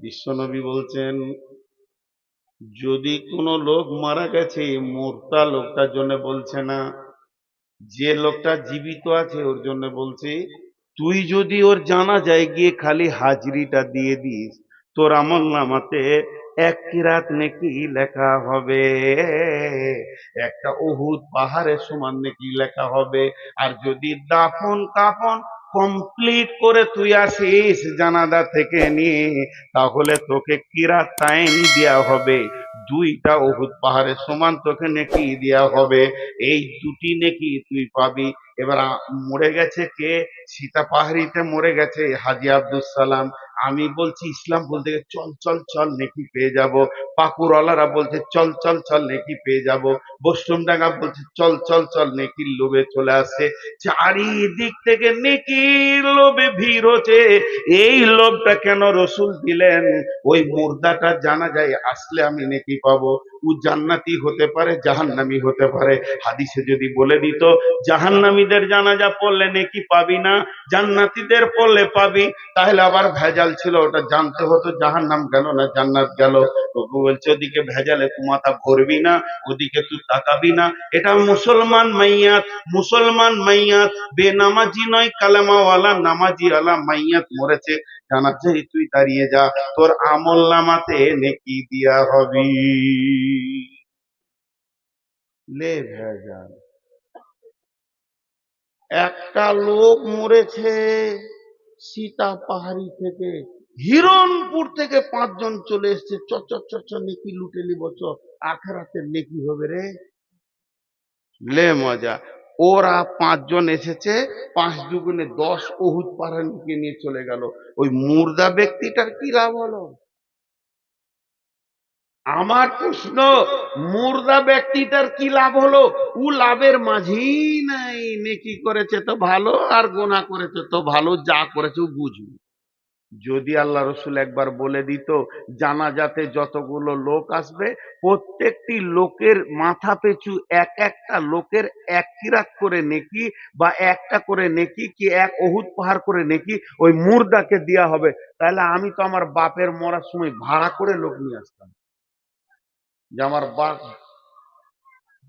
বিশ্বনবী বলছেন, যদি কোনো লোক মারা গেছে, মোরতা লোকটার জন্য বলছে না, যে লোকটা জীবিত আছে ওর জন্য বলছে। তুই যদি ওর জানাজায় গিয়ে খালি হাজরিটা দিয়ে দিস, তোর আমল নামাতে এক কিরাত নেকি লেখা হবে, একটা উহুদ পাহাড়ের সমান নেকি লেখা হবে। আর যদি দাফন কাফন কমপ্লিট করে তুই আসিস জানাজা থেকে নিয়ে, তাহলে তোকে কিরাত টাইম দেওয়া হবে, দুইটা উহুদ পাহাড়ের সমান তোকে নেকি দেওয়া হবে। এই দুটি নেকি তুই পাবি। এবার মরে গেছে কে? সীতা পাহাড়িতে মরে গেছে হাজী আব্দুল সালাম। আমি বলছি ইসলাম বলতে গেলে চল চল চল নেকি পেয়ে যাব। পাকুরওয়ালারা বলছে চল চল চল নেকি পেয়ে যাব। বৈষ্ণবডাঙ্গা বলছে চল চল চল নেকির লোভে চলে আসছে। চারিদিক থেকে নেকির লোভে ভিড় হচ্ছে। এই লোভটা কেন রসুল দিলেন? ওই মুর্দাটা জানা যায় আসলে আমি নেকি পাবো। ও জান্নাতি হতে পারে, জাহান্নামী হতে পারে। হাদিসে যদি বলে দিত জাহান্নামীদের জানাজা পড়লে নেকি পাবি না, জান্নাতীদের পড়লে পাবি, তাহলে আবার ভেজাল ছিল, ওটা জানতে হতো জাহান্নাম গেল না জান্নাত গেল। তবু বলছে ওদিকে ভেজালে তুই মাথা ভরবি না, ওদিকে তুই তাকাবি না। এটা মুসলমান মাইয়াত, মুসলমান মাইয়াত, বেনামাজি নয়, কালেমাওয়ালা নামাজি আলা মাইয়াত মরেছে, জানাজায় তুই দাঁড়িয়ে যা, তোর আমল নামাতে নেকি দিয়া হবি। লে ভেজাল। একটা লোক মরেছে সীতা পাহাড়ি থেকে, হিরণপুর থেকে 5 জন চলে এসছে, চ চ চ চ নেকি লুটে নিব, চ আখেরাতের নেকি হবে রে। লে মজা। ওরা 5 জন এসেছে, 5 দুগুণে 10 উহুদ পাহাড়িকে নিয়ে চলে গেল। ওই মুর্দা ব্যক্তিটার কি লাভ হলো? আমার প্রশ্ন, মুর্দা ব্যক্তিটার কি লাভ হলো? ও লাভের মাঝেই নাই। নেকি করেছে তো ভালো, আর গোনা করেছে তো ভালো, যা করেছে ও বুঝবে। যদি আল্লাহ রসুল একবার বলে দিত জানাজাতে যতগুলো লোক আসবে, প্রত্যেকটি লোকের মাথা পিছু এক একটা লোকের এক কিরাত করে নেকি, বা একটা করে নেকি কি এক উহুদ পাহাড় করে নেকি ওই মুর্দাকে দেয়া হবে, তাহলে আমি তো আমার বাপের মরার সময় ভাড়া করে লোক নিয়ে আসতাম, যে আমার বাপ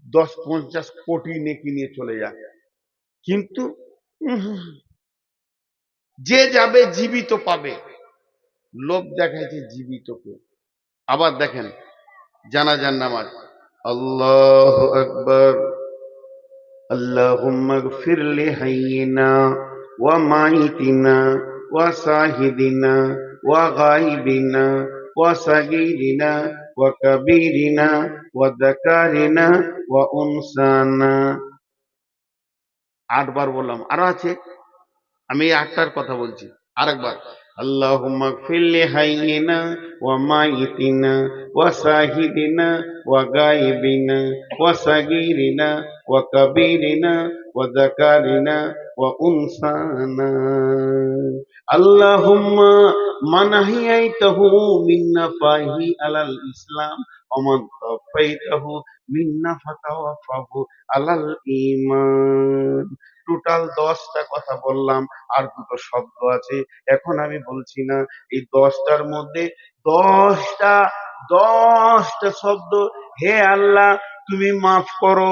10-50 কোটি নেকি নিয়ে চলে যায়। কিন্তু যে যাবে জীবিত পাবে, লোক দেখাইছে জীবিতকে। আবার দেখেন জানাজার নামাজ, আল্লাহু আকবার, আল্লাহুম্মা গফির লি হাইয়িনা ওয়া মাইতিনা ওয়া শাহিদিনা ওয়া গায়িবিনা ওয়া সাগীরিনা ওয়া কাবীরিনা ওয়া যাকারিনা ওয়া উনসানা। 8 বার বললাম, আরো আছে, আমি এই 8টার কথা বলছি। আরেকবার, আল্লাহুম্মা গফির লি হাইয়িনা ওয়া মাইতিনা ওয়া শাহিদিনা ওয়া গায়িবিনা ওয়া সাগীরিনা ওয়া কাবীরিনা ওয়া যাকারিনা ওয়া উনসানা। আল্লাহুম্মা মান আহইয়াইতাহু মিন্না ফাহি আলাল ইসলাম ওয়া মান তাওফাইতাহু মিন্না ফাতাওয়াফাহু আলাল ঈমান। টোটাল 10টা কথা বললাম, আর দুটো শব্দ আছে, এখন আমি বলছি না। এই 10টার মধ্যে 10টা 10টা শব্দ, হে আল্লাহ তুমি মাফ করো,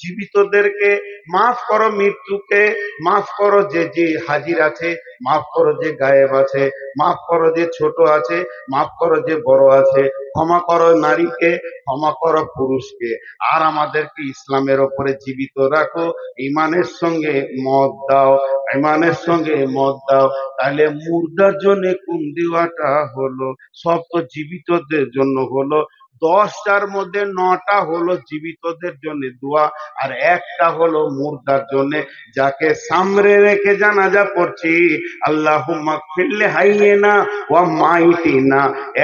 জীবিতদেরকে মাফ করো, মৃত্যুকে মাফ করো, যে যে হাজির আছে মাফ করো, যে গায়েব আছে মাফ করো, যে ছোট আছে মাফ করো, যে বড় আছে ক্ষমা করো, নারীকে ক্ষমা করো, পুরুষকে, আর আমাদেরকে ইসলামের ওপরে জীবিত রাখো, ইমানের সঙ্গে মত দাও, ইমানের সঙ্গে মত দাও। তাহলে মুর্দার জন্য কোন দেওয়াটা হলো? সব তো জীবিতদের জন্য হলো। 10টার মধ্যে 9টা হলো জীবিতদের জন্য দোয়া, আর একটা হলো মুর্দার জন্য, যাকে সামনে রেখে জানাজা পড়ছি। আল্লাহুম্মা গফিরলি হাইয়িনা ওয়া মাইতিনা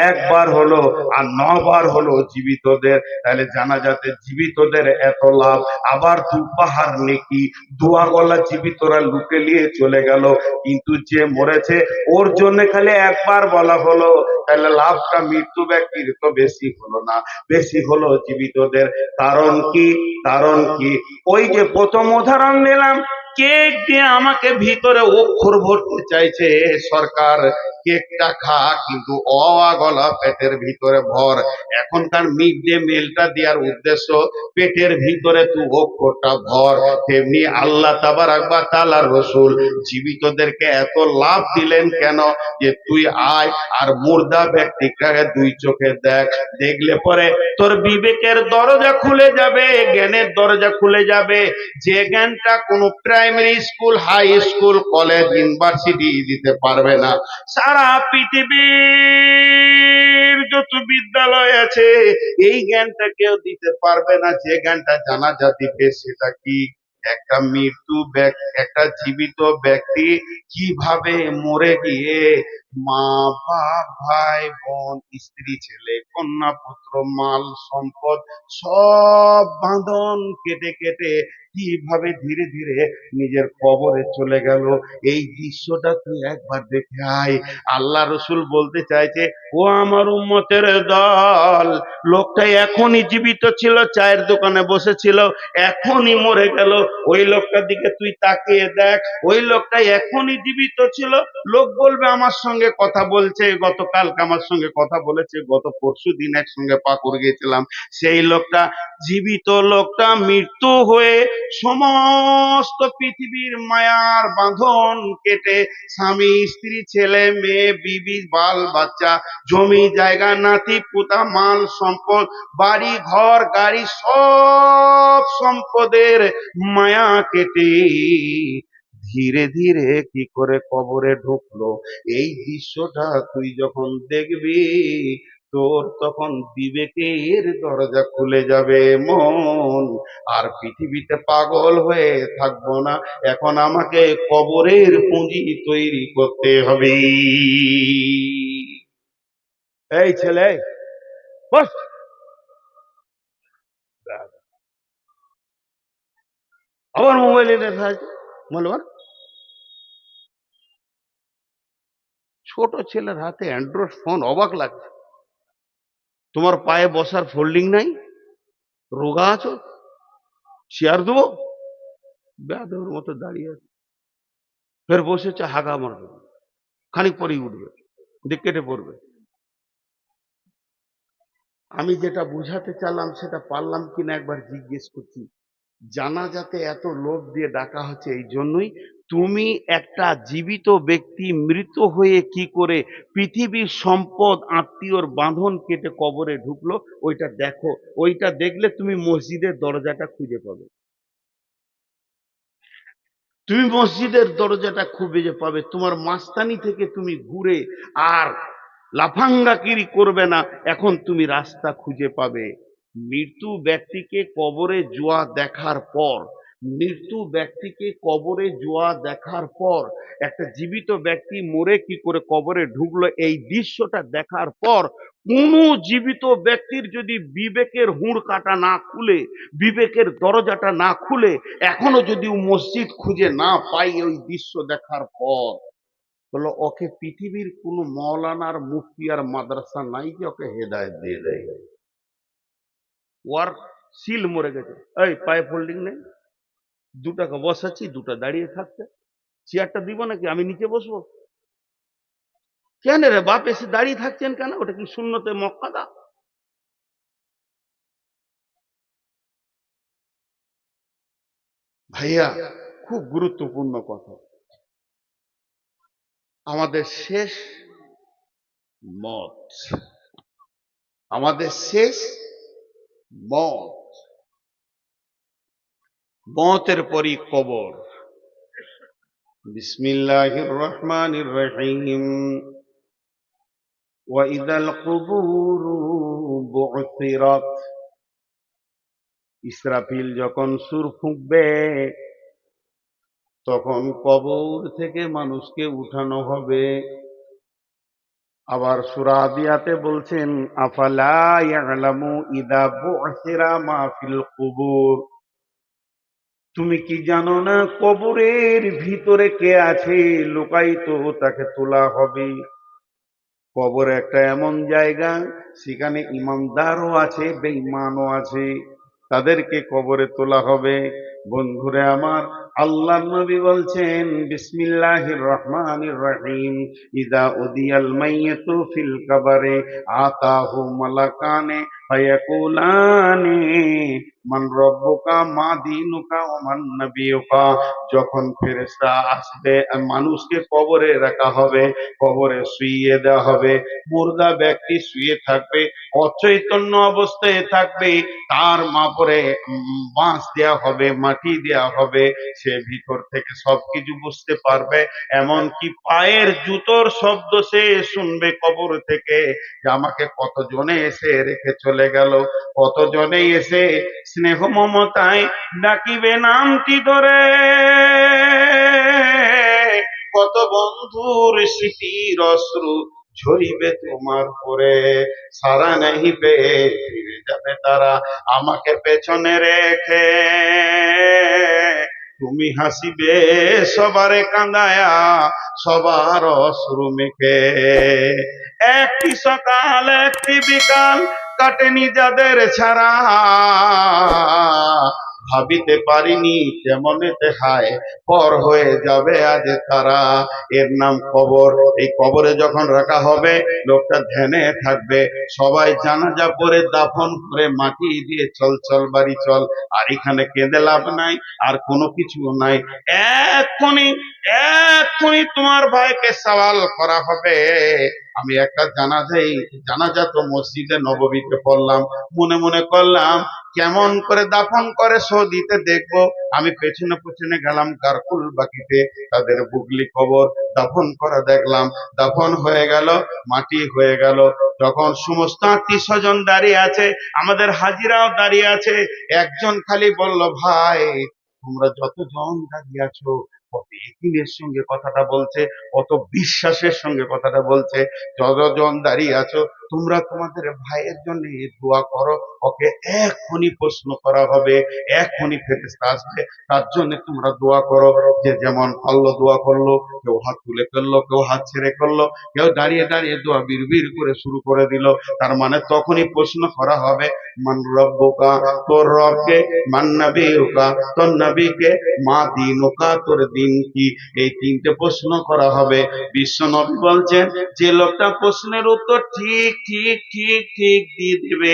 1 বার হলো, আর 9 বার হলো জীবিতদের। তাহলে জানাজাতে জীবিতদের এত লাভ, আবার 2 পাহাড় নেকি, দোয়া গলা জীবিতরা লুটে নিয়ে চলে গেল, কিন্তু যে মরেছে ওর জন্য খালি 1 বার বলা হলো, তাহলে লাভটা মৃত্যু ব্যক্তির তো বেশি হলো না, বেশি হলো জীবিতদের। কারণ কি? কারণ কি? ওই যে প্রথম উদাহরণ দিলাম, কেক দিয়ে আমাকে ভিতরে অক্ষর ভরতে চাইছে সরকার। কেকটা খা, কিন্তু গলা পেটের ভিতরে ভর। এখনকার মিড ডে মিলটা দেওয়ার উদ্দেশ্য পেটের ভিতরে তুই অক্ষরটা ভর। তেমনি আল্লাহ তাবারাক ওয়া তাআলার রাসূল জীবিতদেরকে এত লাভ দিলেন কেন? যে তুই আয় আর মুর্দা ব্যক্তিকে দুই চোখে দেখ। দেখলে পরে তোর বিবেকের দরজা খুলে যাবে, জ্ঞানের দরজা খুলে যাবে। যে জ্ঞানটা কোনো primary school, high school, college, university দিতে পারবে না। সারা পৃথিবীর যত বিদ্যালয় আছে এই জ্ঞানটা কেউ দিতে পারবে না। যে জ্ঞানটা জানাজা দিবে সেটা কি? একটা একটা জীবিত ব্যক্তি কিভাবে মরে গিয়ে মা বাপ, ভাই বোন, স্ত্রী, ছেলে, কন্যা, পুত্র, মাল সম্পদ সব বাঁধন কেটে কেটে কিভাবে ধীরে ধীরে নিজের কবরে চলে গেল, এই দৃশ্যটা তুই একবার দেখে আয়। আল্লাহ রসুল বলতে চাইছে, ও আমার উম্মতের দল, লোকটা এখনই জীবিত ছিল, চায়ের দোকানে বসেছিল, এখনই মরে গেল। ওই লোকটার দিকে তুই তাকিয়ে দেখ, ওই লোকটা এখনই জীবিত ছিল। লোক বলবে আমার সঙ্গে কথা বলছে, গতকালকে আমার সঙ্গে কথা বলেছে, গত পরশু দিন একসঙ্গে পাকুড় গিয়েছিলাম। সেই লোকটা জীবিত, লোকটা মৃত্যু হয়ে সমস্ত পৃথিবীর মায়ার বাঁধন কেটে স্বামী, স্ত্রী, ছেলে, মেয়ে, বিবি, বাল বাচ্চা, জমি জায়গা, নাতি পুতা, মাল সম্পদ, বাড়ি ঘর গাড়ি, সব সম্পদের মায়া কেটে ধীরে ধীরে কি করে কবরে ঢুকলো। এই দৃশ্যটা তুই যখন দেখবি তোর তখন বিবেকের দরজা খুলে যাবে মন। আর পৃথিবীতে পাগল হয়ে থাকবো না। এখন আমাকে কবরের পুঁজি তৈরি করতে হবে। এই ছেলে বস, আবার মোবাইলে দেখা আছে বলবার। ছোট ছেলের হাতে অ্যান্ড্রয়েড ফোন, অবাক লাগছে। তোমার পায়ে বসার ফোল্ডিং নাই, রোগা আছো, চেয়ার দেবো, বেয়াদবের মতো দাঁড়িয়ে আছে। ফের বসেছে, হাগা মারবে, খানিক পরেই উঠবে, দিয়ে কেটে পড়বে। আমি যেটা বুঝাতে চাইলাম সেটা পারলাম কিনা একবার জিজ্ঞেস করছি। জানাজাতে এত লোক দিয়ে ডাকা হচ্ছে এই জন্যই, তুমি একটা জীবিত ব্যক্তি মৃত হয়ে কি করে পৃথিবীর সম্পদ আত্মীয়র বাঁধন কেটে কবরে ঢুকলো ওইটা দেখো। ওইটা দেখলে তুমি মসজিদের দরজাটা খুঁজে পাবে, তুমি মসজিদের দরজাটা খুঁজে পাবে। তোমার মাস্তানি থেকে তুমি ঘুরে আর লাফাঙ্গাকিরি করবে না, এখন তুমি রাস্তা খুঁজে পাবে। মৃত্যু ব্যক্তিকে কবরে জোয়া দেখার পর, মৃত্যু ব্যক্তিকে কবরে জোয়া দেখার পর একটা জীবিত ব্যক্তি মরে কি করে কবরে ঢুকলো এই দৃশ্যটা দেখার পর কোন জীবিত ব্যক্তির যদি বিবেকের হুড় কাটা না খুলে, বিবেকের দরজাটা না খুলে, এখনো যদি মসজিদ খুঁজে না পাই ওই দৃশ্য দেখার পর, বলো ওকে পৃথিবীর কোন মৌলানার মুফতি আর মাদ্রাসা নাই যে ওকে হেদায়েত দিয়ে দেয়। ওর সিল মরে গেছে, এই পায়ে ফোল্ডিং নেই, দুটাকে বসাচ্ছি, দুটা দাঁড়িয়ে থাকতে, চেয়ারটা দিব নাকি, আমি নিচে বসবো কেন রে বাপ? এসে দাঁড়িয়ে থাকছেন কেন? ওটা কি সুন্নতে মক্কাদা? ভাইয়া খুব গুরুত্বপূর্ণ কথা, আমাদের শেষ মত, আমাদের শেষ মত, মতের পরই কবর। বিসমিল্লাহির রহমানির রহিম। ওয়াইদাল কুবুরু বু'থিরাত, ইসরাফিল যখন সুর ফুঁকবে তখন কবর থেকে মানুষকে উঠানো হবে। আবার সূরা আদিয়াতে বলছেন, আফালা ইয়ালামু ইদা বু'থিরা মা ফিল কুবুর, তুমি কি জানো না কবরের ভিতরে কে আছে লুকায়িত, তাকে তোলা হবে। কবর একটা এমন জায়গা, সেখানে ইমানদারও আছে, বেঈমানও আছে, তাদেরকে কবরে তোলা হবে। বন্ধুরে আমার, আল্লাহ নবী বলছেন বিসমিল্লাহির রহমানির রহিম ইদা উদিয়াল মাইয়াতু ফিল কবরে আতাহু মালাকানে ফায়াকুলানি মান রব্বুকা মা দীনুকা ওয়া মান নবিয়ুকা। যখন ফেরেশতা আসবে মানুষকে কবরে রাখা হবে, কবরে শুইয়ে দেওয়া হবে, মুর্দা ব্যক্তি শুয়ে থাকবে, অচৈতন্য অবস্থায় থাকবে, তার মাপরে বাঁশ দেয়া হবে, মাটি দেয়া হবে, সে ভিতর থেকে সবকিছু বুঝতে পারবে। এমনকি পায়ের জুতোর শব্দ সে শুনবে কবর থেকে, যে আমাকে কতজনে এসে রেখে চলে গেল, কতজনে এসে স্নেহ মমতায় ডাকিবে নামটি ধরে, কত বন্ধুর স্মৃতির অশ্রু ঝরিবে তোমার পরে, সারা নাহি পেয়ে ফিরে যাবে তারা আমাকে পেছনে রেখে, তুমি হাসিবে সবারে কাঁদায়া সবার অশ্রু মেখে। একটি সকাল একটি বিকাল কাটেনি যাদের ছাড়া, ভাবিতে পারিনি কেমনেতে হায় পর হয়ে যাবে আজ তারা। এর নাম কবর। এই কবরে যখন রাখা হবে লোকটা ধ্যানে থাকবে, সবাই জানাজা পড়ে দাফন করে মাটি দিয়ে চল চল বাড়ি চল, আর এখানে কেঁদে লাভ নাই, আর কোনো কিছু নাই। এক্ষুনি এক্ষুনি তোমার ভাইকে সওয়াল করা হবে। আমি একটা জানাজা তো মসজিদে নববীতে পড়লাম, মনে মনে করলাম কেমন করে দাফন করে সৌদিতে দেখবো। আমি পেছনে পেছনে গেলাম কারকুল বাকিতে, তাদের বুগলি কবর দাফন করা দেখলাম, দাফন হয়ে গেল, মাটি হয়ে গেল। যখন সমস্ত আত্মীয় স্বজন দাঁড়িয়ে আছে, আমাদের হাজিরাও দাঁড়িয়ে আছে, একজন খালি বলল, ভাই তোমরা যতজন দাঁড়িয়ে আছো কত একিনের সঙ্গে কথাটা বলছে, কত বিশ্বাসের সঙ্গে কথাটা বলছে, যতজন দাঁড়িয়ে আছো তোমরা তোমাদের ভাইয়ের জন্য দোয়া করো, ওকে এক্ষুনি প্রশ্ন করা হবে, এক্ষুনি ফেরেশতা আসবে, তার জন্য তোমরা দোয়া করো। যে যেমন পারলো দোয়া করলো, কেউ হাত তুলে করলো, কেউ হাত ছেড়ে করলো, কেউ দাঁড়িয়ে দাঁড়িয়ে দোয়া বিড়বিড় করে শুরু করে দিল। তার মানে তখনই প্রশ্ন করা হবে, মান রব্বুকা, তোর রবকে, মান নবিয়ুকা, তোর নবীকে, মা দীনুকা, তোর দিন কি। এই তিনটে প্রশ্ন করা হবে। বিশ্ব নবী বলছেন, যে লোকটা প্রশ্নের উত্তর ঠিক ঠিক ঠিক ঠিক দিয়ে দিবে,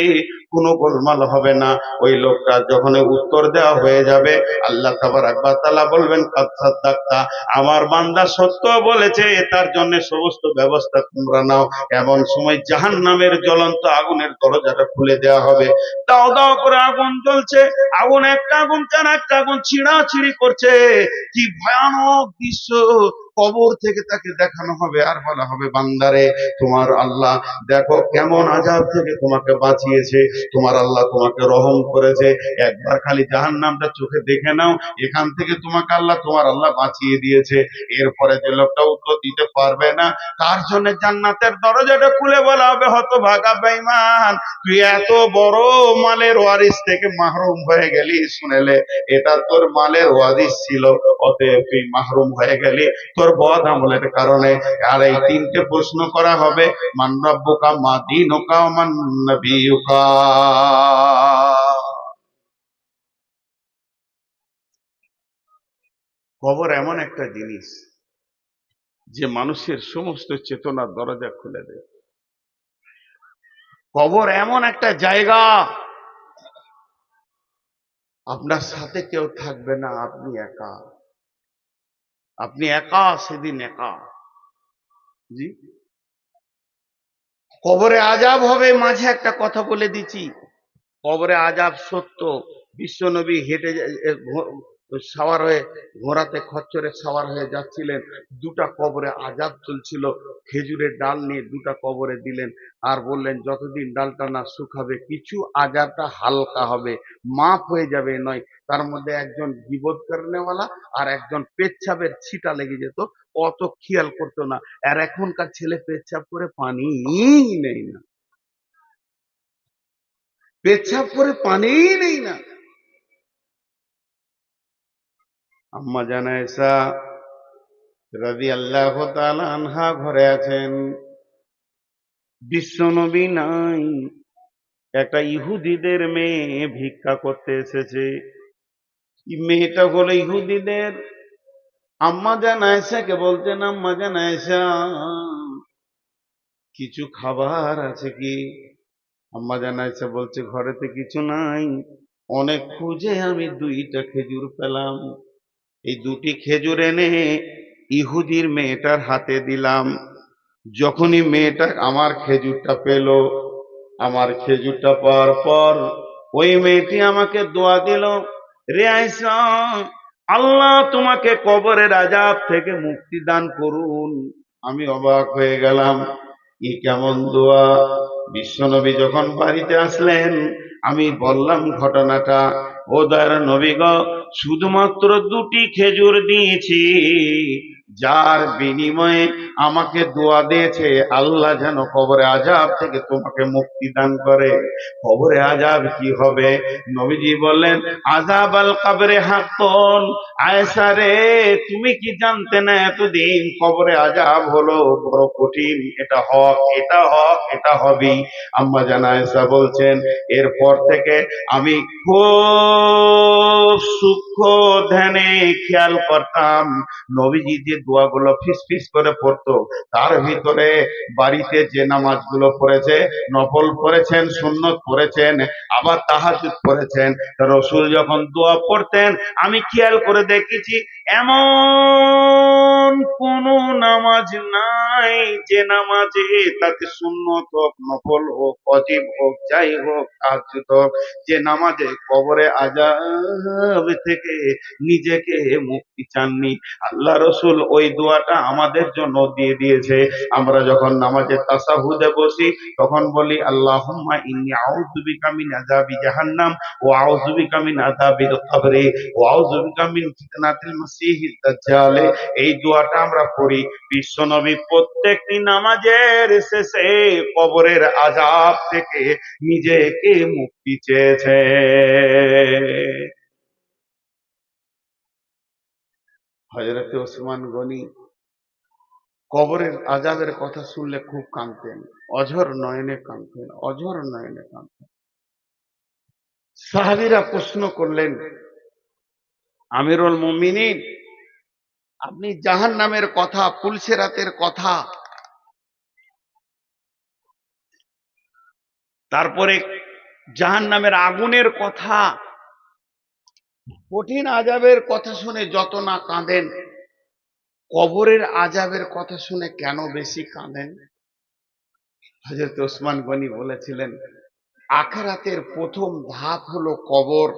কোনো গোলমাল হবে না, ওই লোকটা যখন উত্তর দেওয়া হয়ে যাবে আল্লাহ তাবারাক ওয়া তাআলা বলবেন, কাদ সাদ্দাকতা, আমার বান্দা সত্য বলেছে, তার জন্য সমস্ত ব্যবস্থা তোমরা নাও। এমন সময় জাহান্নামের জ্বলন্ত আগুনের দরজাটা খুলে দেওয়া হবে, দাও দাও করে আগুন জ্বলছে, আগুন একটা আগুন চার একটা আগুন ছিঁড়াছিঁড়ি করছে, কি ভয়ানক দৃশ্য। কবর থেকে তাকে দেখানো হবে, আর বলা হবে, বান্দারে তোমার আল্লাহ দেখো কেমন আযাব থেকে তোমাকে বাঁচিয়েছে, তোমার আল্লাহ তোমাকে রহম করেছে, একবার খালি জাহান্নামটা চোখে দেখে নাও, এখান থেকে তোমাকে তোমার আল্লাহ বাঁচিয়ে দিয়েছে। এরপরে যে লোকটা উত্তর দিতে পারবে না, তার জন্য জান্নাতের দরজাটা খুলে বলা হবে, হতভাগা বেঈমান, তুই এত বড় মালের ওয়ারিস থেকে মাহরুম হয়ে গেলি, শুনেলে এটা তোর মালের ওয়ারিস ছিল, অতএব তুই মাহরুম হয়ে গেলি তোর বদ আমলের কারণে। আর এই তিনটে প্রশ্ন করা হবে, মান রব্বুকা, মা দীনুকা, মান নবিয়ুকা। কবর এমন একটা জিনিস যে মানুষের সমস্ত চেতনার দরজা খুলে দেয়। কবর এমন একটা জায়গা, আপনার সাথে কেউ থাকবে না, আপনি একা, আপনি একা, সেদিন একা। জি, কবরে আযাব হবে। মাঝে একটা কথা বলে দিচ্ছি, কবরে আযাব সত্য। বিশ্বনবী হেঁটে সাওয়ার হয়ে, ঘোড়াতে খচ্চরে সাওয়ার হয়ে যাচ্ছিলেন, দুটা কবরে আযাব চলছিল, খেজুরের ডাল নিয়ে দুটা কবরে দিলেন, আর বললেন যতদিন ডালটা না শুকাবে কিছু আযাবটা হালকা হবে, মাফ হয়ে যাবে নয়। তার মধ্যে একজন গীবত করেনেওয়ালা আর একজন পেচ্ছাবের ছিটা লেগে যেত, অত খেয়াল করতো না। আর এখনকার ছেলে পেচ্ছাব করে পানি নেই না, পেচ্ছাব করে পানি নেই না। আম্মা জানা আয়েশা রাদিয়াল্লাহু তাআলা আনহা ঘরে আছেন, বিশ্বনবী নাই, একটা ইহুদিদের মেয়ে ভিক্ষা করতে এসেছে। এই মেয়েটা হলো ইহুদিদের। আম্মা জান আয়েশাকে বলতেন, আম্মা জান আয়েশা, কিছু খাবার আছে কি? আম্মা জান আয়েশা বলছে, ঘরেতে কিছু নাই। অনেক খুঁজে আমি 2টা খেজুর পেলাম। এই 2টি খেজুর এনে ইহুদির মেয়েটার হাতে দিলাম। যখনই মেয়েটা আমার খেজুরটা পেল, আমার খেজুরটা পাওয়ার পর ওই মেয়েটি আমাকে দোয়া দিল, রে আয়েশা, আল্লাহ তোমাকে কবরের আযাব থেকে মুক্তি দান করুন। আমি অবাক হয়ে গেলাম, ই কেমন দোয়া! বিশ্বনবী যখন বাড়িতে আসলেন, আমি বললাম ঘটনাটা, ও দয়ার নবী গো, শুধুমাত্র 2টি খেজুর দিয়েছি, যার বিনিময়ে আমাকে দোয়া দিয়েছে আল্লাহ যেন কবরে আযাব থেকে তোমাকে মুক্তি দান করে। কবরে আযাব কি হবে? নবীজি বললেন, আযাব আল কবরে হাক্কুন। আয়েশা রে, তুমি কি জানতে না এতদিন কবরে আযাব হলো বড় কঠিন? এটা হক, এটা হক, এটা হবেই। আম্মা জান আয়েশা বলছেন, এরপর থেকে আমি খুব সূক্ষ্ম ধ্যানে খেয়াল করতাম নবীজি যে দোয়াগুলো ফিস ফিস করে পড়তো, তার ভিতরে বাড়িতে যে নামাজগুলো পড়েছে, নফল পড়েছেন, সুন্নত পড়েছেন, আবার তাহাজ্জুদ পড়েছেন, রসুল যখন দোয়া পড়তেন আমি খেয়াল করে দেখেছি এমন কোন নামাজ নাই যে নামাজে তাতে সুন্নত হোক, নফল হোক, ওয়াজিব হোক, যাই হোক, তাহাজ্জুদ হোক, যে নামাজে কবরে আযাব থেকে নিজেকে মুক্তি চাননি। আল্লাহ রসুল ওই দোয়াটা আমাদের জন্য দিয়ে দিয়েছে। আমরা যখন নামাজে তাসাহুদে বসি তখন বলি, আল্লাহুম্মা ইন্নী আউযু বিকা মিন আযাবি জাহান্নাম ওয়া আউযু বিকা মিন আযাবিল কবরি ওয়া আউযু বিকা মিন ফিতনাতিল মাসিহিদ দাজ্জাল। এই দোয়াটা আমরা পড়ি। বিশ্বনবী প্রত্যেকটি নামাজের শেষে কবরের আযাব থেকে নিজেকে মুক্তি চেয়েছে। হযরত ওসমান গনি কবরের আযাবের কথা শুনলে খুব কাঁদতেন, অঝর নয়নে কাঁদতেন, অঝর নয়নে কাঁদতেন। সাহাবীরা প্রশ্ন করলেন, আমিরুল মুমিনিন, আপনি জাহান্নামের কথা, পুলসিরাতের কথা, তারপরে জাহান্নামের আগুনের কথা, কঠিন আযাবের কথা শুনে যত না কাঁদেন, কবরের আযাবের কথা শুনে কেন বেশি কাঁদেন? হযরত ওসমান গনি বলেছিলেন, আখিরাতের প্রথম ধাপ হলো কবর।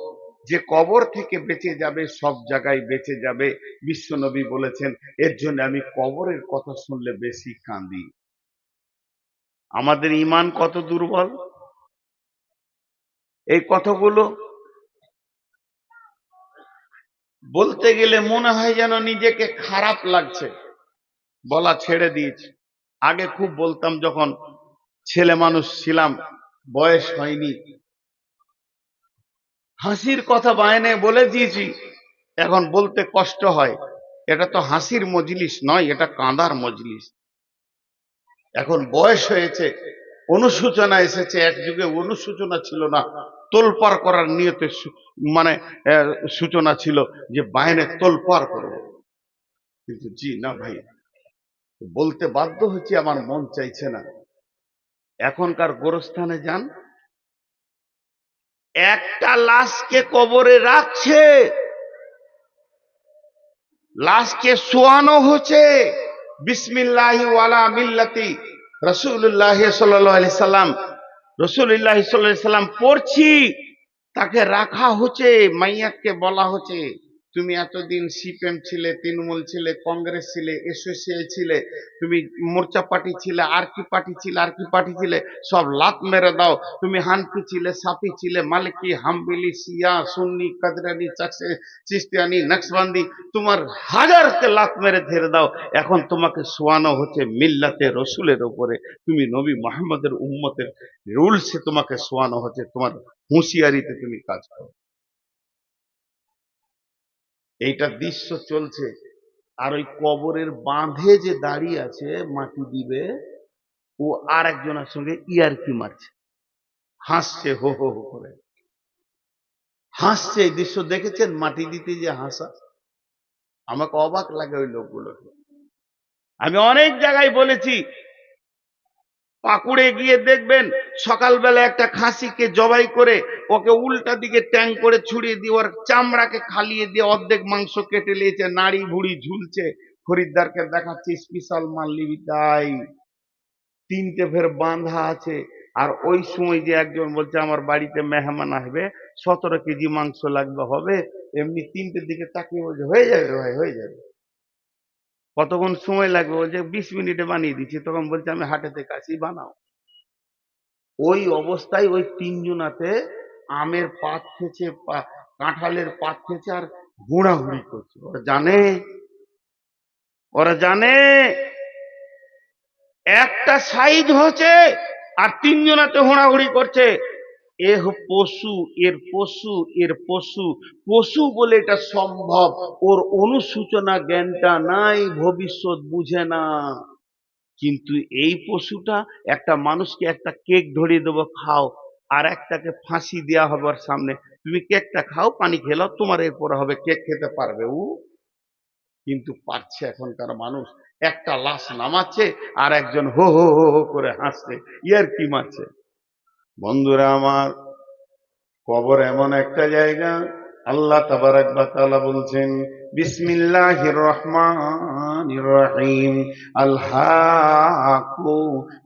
যে কবর থেকে বেঁচে যাবে সব জায়গায় বেঁচে যাবে। বিশ্বনবী বলেছেন, এর জন্য আমি কবরের কথা শুনলে বেশি কাঁদি। আমাদের ঈমান কত দুর্বল! এই কথাগুলো বলতে গেলে মনে হয় যেন নিজেকে খারাপ লাগছে, বলা ছেড়ে দিয়েছি। আগে খুব বলতাম, যখন ছেলে মানুষ ছিলাম, বয়স হয়নি, হাসির কথা বায়নে বলে দিয়েছি, এখন বলতে কষ্ট হয়। এটা তো হাসির মজলিস নয়, এটা কাঁদার মজলিস। এখন বয়স হয়েছে, অনুশোচনা এসেছে। এক যুগে অনুশোচনা ছিল না, তোলপাড় করার নিয়তে মানে সূচনা ছিল যে বায়নে তোলপাড় করব। কিন্তু জি না ভাই, বলতে বাধ্য হচ্ছি, আমার মন চাইছে না। এখনকার গোরস্থানে যান, একটা লাশকে কবরে রাখছে, লাশকে শোয়ানো হচ্ছে, বিসমিল্লাহি ওয়ালা মিল্লাতি রাসূলুল্লাহ সাল্লাল্লাহু আলাইহি সাল্লাম, রাসূলুল্লাহ সাল্লাল্লাহু আলাইহি সাল্লাম পড়ছি, তাকে রাখা হচ্ছে। মাইয়াতকে বলা হচ্ছে, তুমি এতদিন সিপিএম ছিলে, তৃণমূল ছিলে, কংগ্রেস ছিলে, এসোসিয়েট ছিলে, তুমি মোর্চা পার্টি ছিলে, আর কি পার্টি ছিলে, আর কি পার্টি ছিলে, সব লাত মেরে দাও। তুমি হানফি ছিলে, সাফি ছিলে, মালিকি, হাম্বলি, শিয়া, সুন্নি, কাদরানি, চিশতিয়ানি, নকশবন্দি, তোমার হাজারকে লাত মেরে ঝেড়ে দাও। এখন তোমাকে শোয়ানো হচ্ছে মিল্লাতে রসুলের উপরে, তুমি নবী মুহাম্মদের উম্মতের রুলসে তোমাকে শোয়ানো হচ্ছে, তোমার হুঁশিয়ারিতে তুমি কাজ করো। এইটা দৃশ্য চলছে। আর ওই কবরের বাঁধে যে দাঁড়িয়ে আছে মাটি দিবে, ও আর একজনের সঙ্গে ইয়ারকি মারছে, হাসছে হো হো হো করে, হাসছে। এই দৃশ্য দেখেছেন? মাটি দিতে যে হাসা, আমাকে অবাক লাগে ওই লোকগুলোকে। আমি অনেক জায়গায় বলেছি, পাকুড়ে গিয়ে দেখবেন সকালবেলা একটা খাসিকে জবাই করে ওকে উল্টা দিকে ট্যাং করে ছুড়িয়ে দিয়ে ওর চামড়াকে খালিয়ে দিয়ে অর্ধেক মাংস কেটে নিয়েছে, নাড়ি ভুড়ি ঝুলছে, খরিদ্দারকে দেখাচ্ছে স্পেশাল মাল নিবি তাই, তিনটে ফের বাঁধা আছে। আর ওই সময় যে একজন বলছে আমার বাড়িতে মেহমান আসবে, 17 কেজি মাংস লাগবে, হবে? এমনি তিনটের দিকে তাকিয়ে বলছে হয়ে যাবে রে ভাই, হয়ে যাবে। কতক্ষণ সময় লাগবে? বলছে 20 মিনিটে বানিয়ে দিচ্ছি। তখন বলছে আমি হাটে থেকে আসি, বানাও। ওই অবস্থায় ওই তিনজনাতে আমের পাত খেয়েছে, কাঁঠালের পাত খেয়েছে আর হুড়াহুড়ি করছে। ওরা জানে একটা সাইজ হচ্ছে আর তিনজনাতে হুড়াহুড়ি করছে। পশু, এর পশু, এর পশু, পশু বলে এটা সম্ভব। ওর অনুসূচনা জ্ঞানটা নাই, ভবিষ্যৎ বুঝে না। কিন্তু এই পশুটা একটা মানুষকে একটা কেক ধরিয়ে দেবো খাও, আর একটাকে ফাঁসি দেওয়া হবে ওর সামনে, তুমি কেকটা খাও, পানি খেলাও, তোমার এরপরে হবে, কেক খেতে পারবে ও? কিন্তু পারছে এখনকার মানুষ। একটা লাশ নামাচ্ছে আর একজন হো হো হো হো করে হাসছে, ইয়ার কি মারছে। বন্ধুরা আমার, কবর এমন একটা জায়গা, আল্লাহ তাবারাক ওয়া তাআলা বলছেন বিসমিল্লাহির রহমানির রহিম, আলহাকু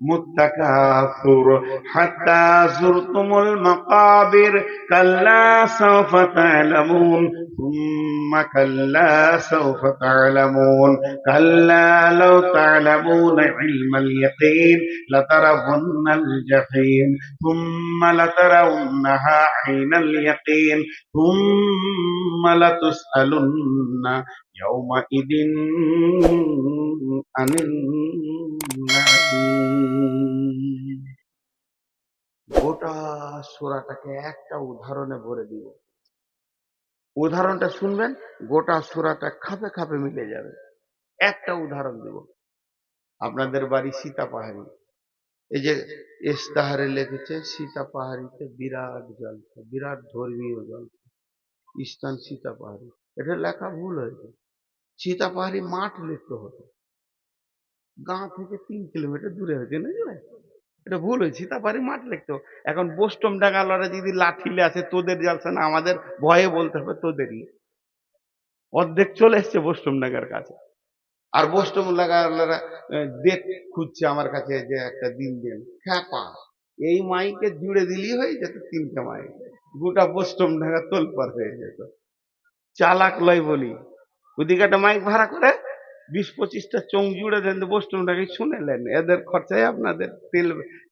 মুত্তাকাসুর হাত্তা যুরতুমুল মাকাবির, কাল্লা সাওফা তা'লামুন সুম্মা কাল্লা সাওফা তা'লামুন, কাল্লা লাউ তা'লামুনা ইলমাল ইয়াকিন লাতারাউন্নাল জাহিম ثم لترونها عين اليقين ثم لتسألن يومئذ عن النعيم। গোটা সূরাটাকে একটা উদাহরণে ভরে দিব। উদাহরণটা শুনবেন, গোটা সূরাটা খাপে খাপে মিলে যাবে। একটা উদাহরণ দিব। আপনাদের বাড়ি সীতা পাহাড়ি, এই যে ইস্তাহারে লিখেছে সীতা পাহাড়িতে বিরাট জলসা, বিরাট ধর্মীয় জলসা, স্থান সীতা পাহাড়ি। এটা লেখা ভুল হয়েছে, সীতা পাহাড়ি মাঠ লিখতে হতো, গাঁ থেকে 3 কিলোমিটার দূরে হয়েছে না? এটা ভুল হয়েছে, সীতা পাহাড়ি মাঠ লিখতো। এখন বোস্টম ডাঙ্গালরা যদি লাঠিলে আসে, তোদের জলসা না, আমাদের ভয়ে বলতে হবে তোদেরই। অর্ধেক চলে এসছে বোস্টম ডাঙ্গার কাছে, আর বোস্টম লাগালারা ডেট খুঁজছে আমার কাছে যে একটা দিন দেন, খ্যাপা এই মাইকে জুড়ে দিলি হয়ে যেত 3টে মাইক, গোটা বোস্টম ঢাকা তোলপার হয়ে যেত। চালাক লয় বলি, ওদিকে একটা মাইক ভাড়া করে 20-25টা চোং জুড়ে দেন, বোস্টম ঢাকায় শুনেলেন, এদের খরচায় আপনাদের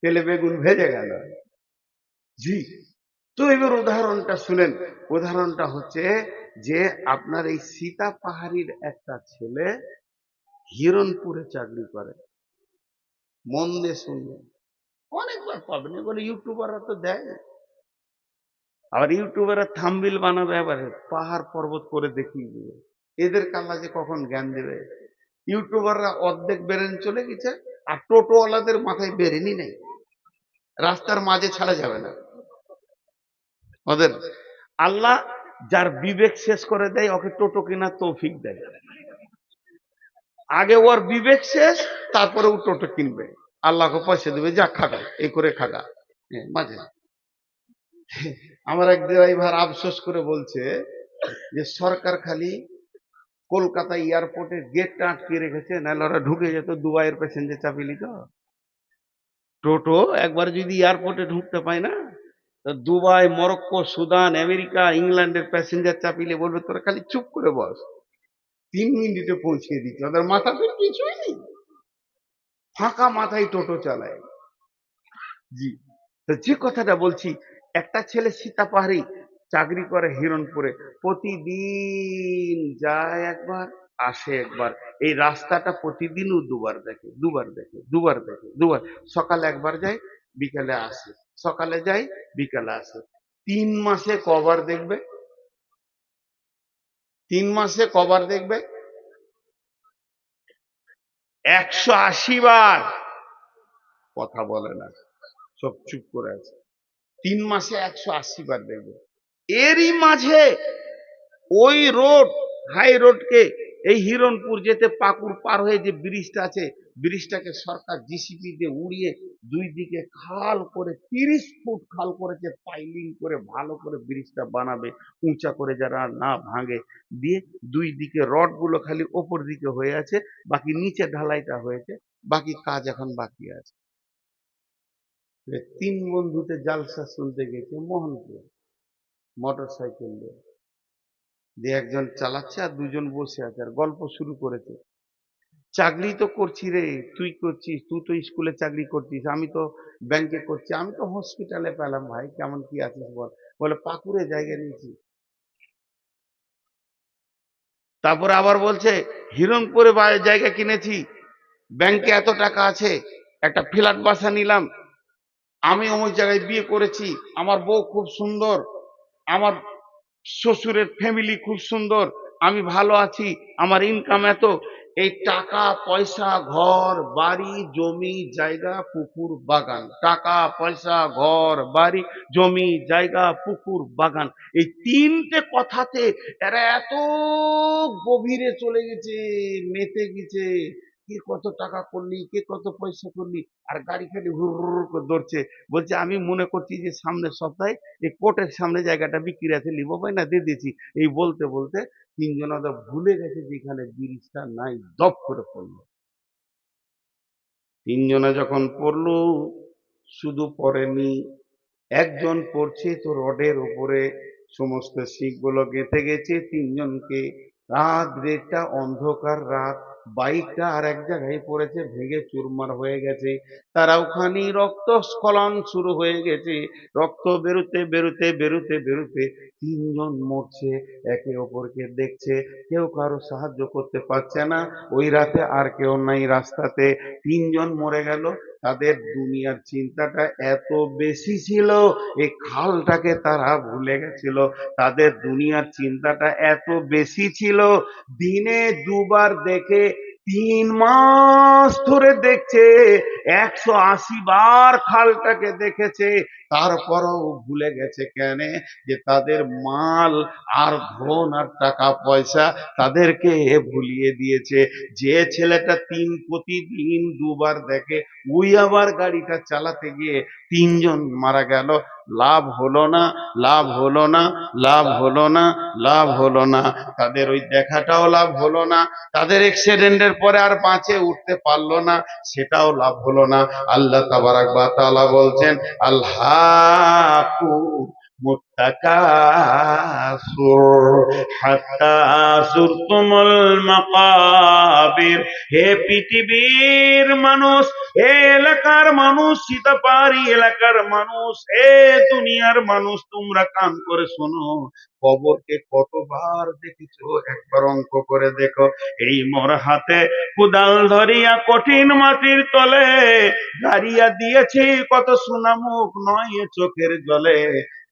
তেলে বেগুন ভেজে গেল। জি। তো এবার উদাহরণটা শুনেন। উদাহরণটা হচ্ছে যে আপনার এই সীতা পাহাড়ির একটা ছেলে হিরণপুরে চাকরি করে। মন দিয়ে শুনবেন, অনেকবার পাবেন, এগুলো ইউটিউবাররা তো দেয়। আবার ইউটিউবাররা থাম্বনেইল বানাবে, এবারে পাহাড় পর্বত করে দেখিয়ে দিবে। এদের কাল্লা যে কখন জ্ঞান দেবে। ইউটিউবাররা অর্ধেক বেরেন চলে গেছে, আর টোটোওয়ালাদের মাথায় বেরেনই নেই, রাস্তার মাঝে ছাড়া যাবে না ওদের। আল্লাহ যার বিবেক শেষ করে দেয়, ওকে টোটো কেনার তৌফিক দেয়। আগে ওর বিবেক শেষ, তারপরে ও টোটো কিনবে, আল্লাহকে পয়সা দেবে, যা খাগা, এই করে খাগা। মাঝে আমার এক ড্রাইভার আফসোস করে বলছে যে সরকার খালি কলকাতা এয়ারপোর্টের গেটটা আটকে রেখেছে, নাহলে ওরা ঢুকে যেত, দুবাইয়ের প্যাসেঞ্জার চাপিয়ে তো। টোটো একবার যদি এয়ারপোর্টে ঢুকতে পায় না, তো দুবাই, মরক্কো, সুদান, আমেরিকা, ইংল্যান্ডের প্যাসেঞ্জার চাপিলে বলবে তোরা খালি চুপ করে বস, 3 মিনিটে পৌঁছে দিচ্ছে। ওদের মাথাতে কিছুই নেই, ফাঁকা মাথায় টোটো চালায়। জি। তো যে কথাটা বলছি, একটা ছেলে সীতা পাহাড়ি চাকরি করে হিরণপুরে, প্রতিদিন যায় একবার, আসে একবার। এই রাস্তাটা প্রতিদিনও দুবার দেখে, দুবার দেখে, দুবার দেখে, দুবার। সকালে একবার যায়, বিকালে আসে, সকালে যায়, বিকালে আসে। 3 মাসে কবার দেখবে? 3 মাসে কবার দেখবে? 180 বার। কথা বলে না, সব চুপ করে আছে। 3 মাসে 180 বার দেখবে। এরই মাঝে ওই রোড, হাই রোডকে, এই হিরণপুর যেতে পাকুড় পার হয়ে যে ব্রিজটা আছে, ব্রিজটাকে সরকার জিসিপি দিয়ে উড়িয়ে দুই দিকে খাল করে 30 ফুট খাল করেছে, পাইলিং করে ভালো করে ব্রিজটা বানাবে, উঁচা করে যারা না ভাঙে, দিয়ে দুই দিকে রড গুলো খালি ওপর দিকে হয়ে আছে, বাকি নিচে ঢালাইটা হয়েছে, বাকি কাজ এখন বাকি আছে। তিন বন্ধুতে জালসা শুনতে গেছে মোহনপুর, মোটর সাইকেল দিয়ে, দিয়ে একজন চালাচ্ছে আর দুজন বসে আছে আর গল্প শুরু করেছে। চাকরি তো করছি রে, তুই করছিস, তুই তো স্কুলে চাকরি করছিস, আমি তো ব্যাংকে করছি, আমি তো হসপিটালে পেলাম, ভাই কেমন কি আছিস বল। বলে পাকুড়ে জায়গা নিয়েছি। তারপরে আবার বলছে হিরণপুরে জায়গা কিনেছি, ব্যাংকে এত টাকা আছে, একটা ফ্ল্যাট বাসা নিলাম, আমি অমুক জায়গায় বিয়ে করেছি, আমার বউ খুব সুন্দর, আমার শ্বশুরের ফ্যামিলি খুব সুন্দর, আমি ভালো আছি, আমার ইনকাম এত, এই টাকা পয়সা ঘর বাড়ি জমি জায়গা পুকুর বাগান, টাকা পয়সা ঘর বাড়ি জমি জায়গা পুকুর বাগান, এই তিনটে কথাতে এরা এত গভীরে চলে গেছে, মেতে গেছে। কে কত টাকা করলি, কে কত পয়সা করলি, আর গাড়ি খালি হুর করে দৌড়ছে। বলছে আমি মনে করছি যে সামনের সপ্তাহে এই কোর্টের সামনে জায়গাটা বিক্রি আছে, লিবো ভাই না দিয়ে দিয়েছি। এই বলতে বলতে তিনজন তো ভুলে গেছে যেখানে ব্রিজটা নাই, দপ করে পড়লো। তিনজনে যখন পড়লো, শুধু পড়েনি, একজন পড়ছে তো রডের উপরে সমস্ত শিখগুলো গেঁথে গেছে তিনজনকে। রাত দেড়টা, অন্ধকার রাত, বাইকটা আর এক জায়গায় পড়েছে, ভেঙে চুরমার হয়ে গেছে, তারা ওখানে রক্তস্খলন শুরু হয়ে গেছে, রক্ত বেরোতে বেরোতে বেরোতে বেরোতে তিনজন মরছে, একে অপরকে দেখছে, কেউ কারো সাহায্য করতে পারছে না। ওই রাতে আর কেউ নাই রাস্তাতে, তিনজন মরে গেল, তাদের দুনিয়ার চিন্তাটা এত বেশি ছিল, এই খালটাকে তারা ভুলে গেছিল। তাদের দুনিয়ার চিন্তাটা এত বেশি ছিল, দিনে দুবার দেখে 3 মাস ধরে দেখছে, 180 বার খালটাকে দেখেছে, তারপরও ভুলে গেছে কেন, যে তাদের মাল আর ধন আর টাকা পয়সা তাদেরকে ভুলিয়ে দিয়েছে। যে ছেলেটা প্রতিদিন দুবার দেখে, ওই আবার গাড়িটা চালাতে গিয়ে তিনজন মারা গেল, লাভ হলো না, লাভ হলো না, লাভ হলো না, লাভ হলো না, তাদের ওই দেখাটাও লাভ হলো না, তাদের অ্যাক্সিডেন্টের পরে আর বাঁচে উঠতে পারলো না, সেটাও লাভ হলো না। আল্লাহ তাবারাক ওয়া তাআলা বলছেন আল্লাহু মুত্তাকাসুর হাত্তা যুরতুমুল মাকাবির। হে পৃথিবীর মানুষ, হে এলাকার মানুষ, সীতাপাড়ি এলাকার মানুষ, হে দুনিয়ার মানুষ, তোমরা কান করে শোনো, কবরকে কতবার দেখেছো একবার অঙ্ক করে দেখো। এই মোর হাতে কুদাল ধরিয়া কঠিন মাটির তলে গাড়িয়া দিয়েছি কত সোনামুখ নয় চোখের জলে।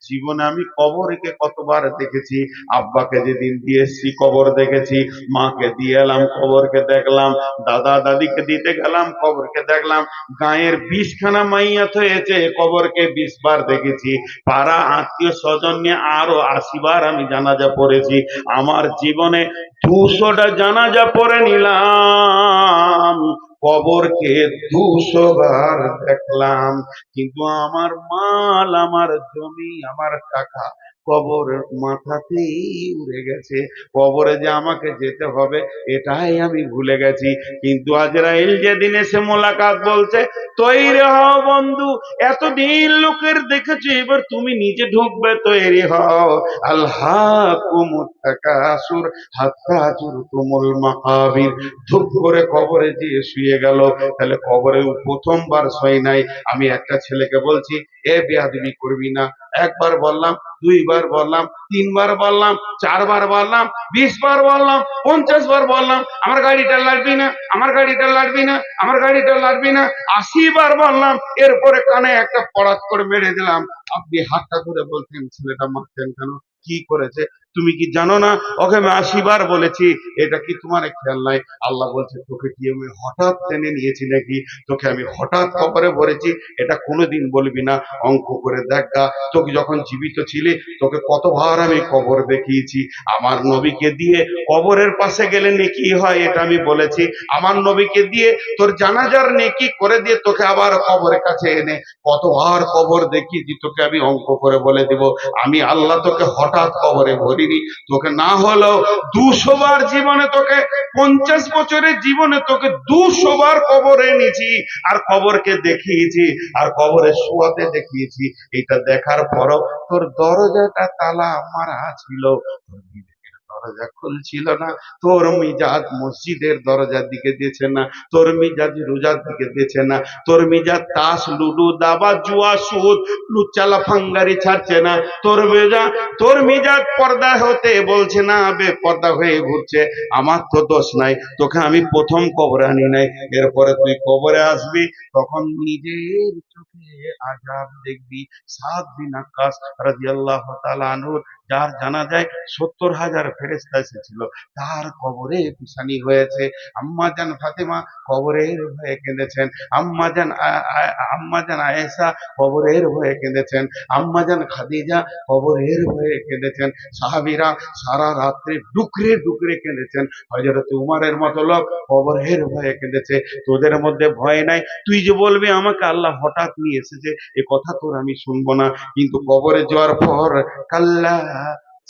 জীবনে আমি কবরকে কতবার দেখেছি, আব্বাকে যেদিন দিয়ে এসছি কবর দেখেছি, মাকে দিয়ে এলাম কবরকে দেখলাম, দাদা দাদিকে দিতে গেলাম কবরকে দেখলাম, গায়ের 20খানা মাইয়াত হয়েছে কবরকে 20 বার দেখেছি, পাড়া আত্মীয় স্বজন নিয়ে আরো 80 বার আমি জানাজা পড়েছি। আমার জীবনে 200টা জানাজা পড়ে নিলাম, কবরকে 200 বার দেখলাম, কিন্তু আমার মাল, আমার জমি, আমার টাকা কবরের মাথাতেই উড়ে গেছে। কবরে যে আমাকে যেতে হবে এটাই আমি ভুলে গেছি। কিন্তু আজরাইল যেদিন এসে মোলাকাত বলছে তৈরি হও বন্ধু, এতদিন লোকের দেখেছি, এবার তুমি নিজে ঢুকবে, তৈরি হও। আল্লাহকুমুত তাকাসুর হাত্তা যুরতুমুল মাকাবির। ধূপ করে কবরে দিয়ে শুয়ে গেল। তাহলে কবরে প্রথমবার শোয় নাই। আমি একটা ছেলেকে বলছি এ বেয়াদবি করবি না, একবার বললাম, 2 বার বললাম, 3 বার বললাম, 4 বার বললাম, 20 বার বললাম, 50 বার বললাম, আমার গাড়িটা লাড়বি না, আমার গাড়িটা লাড়বি না, আমার গাড়িটা লাড়বি না, 80 বার বললাম, এরপরে কানে একটা পড়াত করে মেরে দিলাম। আপনি হাতটা ধরে বলতেন ছেলেটা মারতেন কেন, কি করেছে? তুমি কি জানো না ওকে আমি 80 বার বলেছি, এটা কি তোমার খেয়াল নাই? আল্লাহ বলছে তোকে কি আমি হঠাৎ টেনে নিয়েছি নাকি? তোকে আমি হঠাৎ কবরে ভরেছি, এটা কোনোদিন বলবি না। অঙ্ক করে দেখ গা, তোকে যখন জীবিত ছিলি তোকে কতবার আমি কবর দেখিয়েছি। আমার নবীকে দিয়ে কবরের পাশে গেলে নেকি হয় এটা আমি বলেছি। আমার নবীকে দিয়ে তোর জানাজার নেকি করে দিয়ে তোকে আবার কবরের কাছে এনে কতবার কবর দেখিয়েছি, তোকে আমি অঙ্ক করে বলে দিব। আমি আল্লাহ তোকে হঠাৎ কবরে ভরিনি। তোকে না হলেও 200 বার জীবনে, তোকে 50 বছরের জীবনে তোকে 200 বার কবরে এনেছি, আর কবরকে দেখিয়েছি, আর কবরে শোয়াতে দেখিয়েছি। এটা দেখার পরও তোর দরজাটা তালা মারা ছিল, তোর বিবেকের দরজা খুলছিল না, তোর মিজাজ মসজিদের দরজার দিকে দিয়েছে না, তোর মিজাজ রোজার দিকে দিয়েছে না, তোর মিজাজ তাস লুডু দাবা জুয়া সুদ লুচ্চালা ফাঙ্গারি ছাড়ছে না, তোর মিজাজ পর্দা হতে বলছে না, বেপর্দা হয়ে ঘুরছে। আমার তো দোষ নাই, তোকে আমি প্রথম কবরে আনি নাই। এরপরে তুই কবরে আসবি, তখন নিজের চোখে আযাব দেখবি। সাদ বিন আক্কাস রাদিয়াল্লাহু তাআলা আনহু, যার জানা যায় 70,000 ফেরেশতা এসেছিল, তার কবরে পিছানি হয়েছে। আম্মাজান ফাতেমা কবরের ভয়ে কেঁদেছেন, আম্মাজান আয়েশা কবরের ভয়ে কেঁদেছেন, আম্মাজান খাদিজা কবরের ভয়ে কেঁদেছেন। সাহাবীরা সারা রাত্রে ডুকরে ডুকরে কেঁদেছেন। হযরত উমরের মতো লোক কবরের ভয়ে কেঁদেছে। তোদের মধ্যে ভয় নাই, তুই যে বলবি আমাকে আল্লাহ হঠাৎ নিয়ে এসেছে, এ কথা তোর আমি শুনবো না। কিন্তু কবরে যাওয়ার পর কাল্লা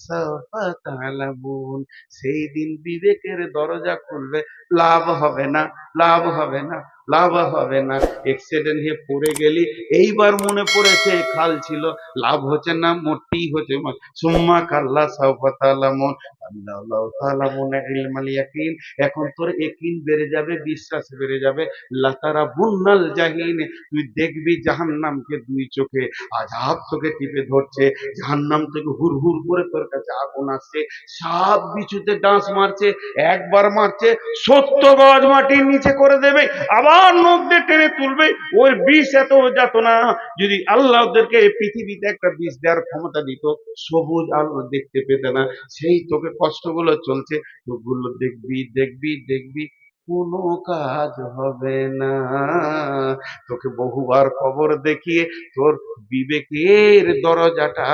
সাউফা তা'লামুন, সেই দিন বিবেকের দরজা খুলবে, লাভ হবে না, লাভ হবে না, লাভ হবে না। অ্যাক্সিডেন্ট হয়ে পড়ে গেলি, এইবার মনে পড়েছে খাল ছিল, লাভ হচ্ছে না, মোটেই হচ্ছে না। সুম্মা কাল্লা সাউফা তা'লামুন, আল্লাহ তা'লামুন ইলমাল ইয়াকিন, এখন তোর ইয়াকিন বেড়ে যাবে, বিশ্বাস বেড়ে যাবে। লাতারা বুন্নাল জাহিন, তুই দেখবি জাহান্নামকে দুই চোখে, আযাব তোকে টিপে ধরছে, জাহান্নাম থেকে হুর হুর করে তোর কাছে আগুন আসছে, সাপ বিছুতে ডাঁস মারছে, একবার মারছে 70 গজ মাটির নিচে করে দেবে, আবার নখ দিয়ে টেনে তুলবে। ওই বিষ এত যাতনা, যদি আল্লাহ ওদেরকে এই পৃথিবীতে একটা বিষ দেওয়ার ক্ষমতা দিত, সবুজ আলো দেখতে পেতে না। সেই তোকে কষ্টগুলো চলছে, তোগুলো দেখবি দেখবি দেখবি, কোনো কাজ হবে না। তোকে বহুবার কবর দেখিয়ে তোর বিবেকের দরজাটা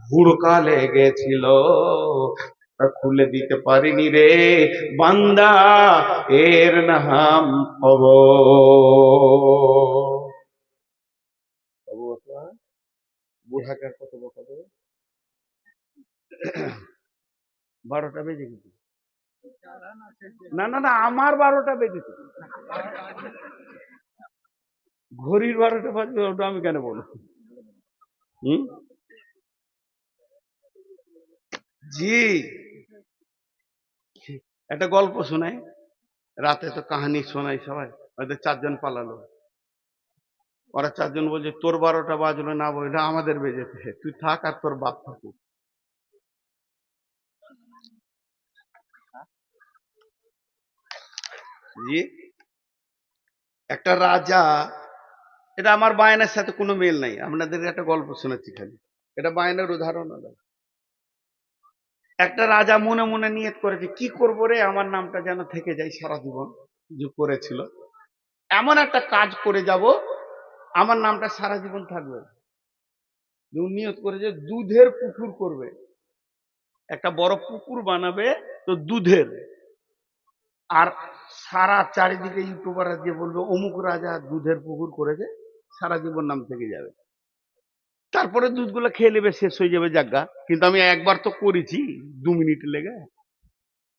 হুড়কা লেগেছিল, তা খুলে দিতে পারিনি রে বান্দা, এর নাম কবর। বুড়াকার কত বকা দেবে? 12টা বেজে গেছে। না না না, আমার 12টা বেজেছে, ঘড়ির 12টা বাজবে, ওটা আমি কেন বলবো? হুম, জি। একটা গল্প শোনাই, রাতে তো কাহানি শোনাই সবাই। হয়তো 4 জন পালালো, ওরা 4 জন বলছে তোর 12টা বাজলো না, বলে আমাদের বেজেছে, তুই থাক আর তোর বাপ থাকুক। জি। একটা রাজা, এটা আমার বায়নার সাথে কোনো মিল নাই, আপনাদের একটা গল্প শোনাচ্ছি খালি, এটা বায়নার উদাহরণ হলো। একটা রাজা মনে মনে নিয়ত করেছে, কি করবো রে, আমার নামটা যেন থেকে যায় সারা জীবন, যে করেছিল এমন একটা কাজ করে যাব, আমার নামটা সারা জীবন থাকবে। নিয়ত করেছে দুধের পুকুর করবে, একটা বড় পুকুর বানাবে, তো দুধের, আর সারা চারিদিকে ইউটিউবাররা দিয়ে বলবে অমুক রাজা দুধের পুকুর করেছে, সারা জীবন নাম থেকে যাবে। তারপরে দুধগুলো খেয়ে নেবে, শেষ হয়ে যাবে জায়গা। কিন্তু আমি একবার তো করেছি 2 মিনিট লেগে।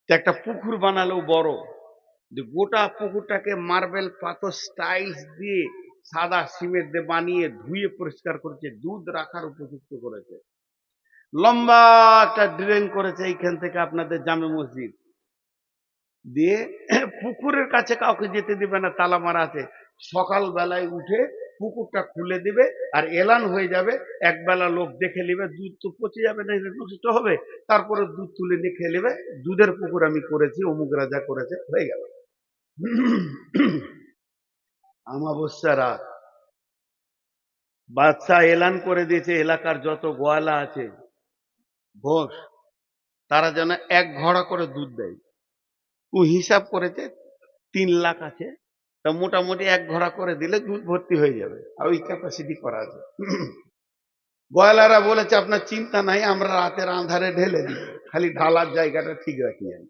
একটা পুকুর বানালো বড়, যে গোটা পুকুরটাকে মার্বেল পাথর স্টাইলস দিয়ে সাদা সিমেন্ট দিয়ে বানিয়ে ধুয়ে পরিষ্কার করেছে, দুধ রাখার উপযুক্ত করেছে, লম্বা একটা ড্রেন করেছে এইখান থেকে আপনাদের জামে মসজিদ দিয়ে, পুকুরের কাছে কাউকে যেতে দিবে না, তালা মারা আছে। সকাল বেলায় উঠে পুকুরটা খুলে দিবে, আর এলান হয়ে যাবে, একবেলা লোক দেখে নেবে, দুধ তো পচে যাবে না, নষ্ট হবে, তারপরে দুধ তুলে নিয়ে খেয়ে নেবে, দুধের পুকুর আমি করেছি, অমুক রাজা করেছে, হয়ে গেল। আমাবস্যা রাত, বাদশাহ এলান করে দিয়েছে, এলাকার যত গোয়ালা আছে, ঘোষ, তারা যেন 1 ঘড়া করে দুধ দেয়। ও হিসাব করেছে 3 লাখ আছে, তা মোটামুটি 1 ঘড়া করে দিলে দুধ ভর্তি হয়ে যাবে, আর ওই ক্যাপাসিটি করা আছে। গয়লারা বলেছে আপনার চিন্তা নাই, আমরা রাতের আঁধারে ঢেলে দিই, খালি ঢালার জায়গাটা ঠিক রাখি আমি।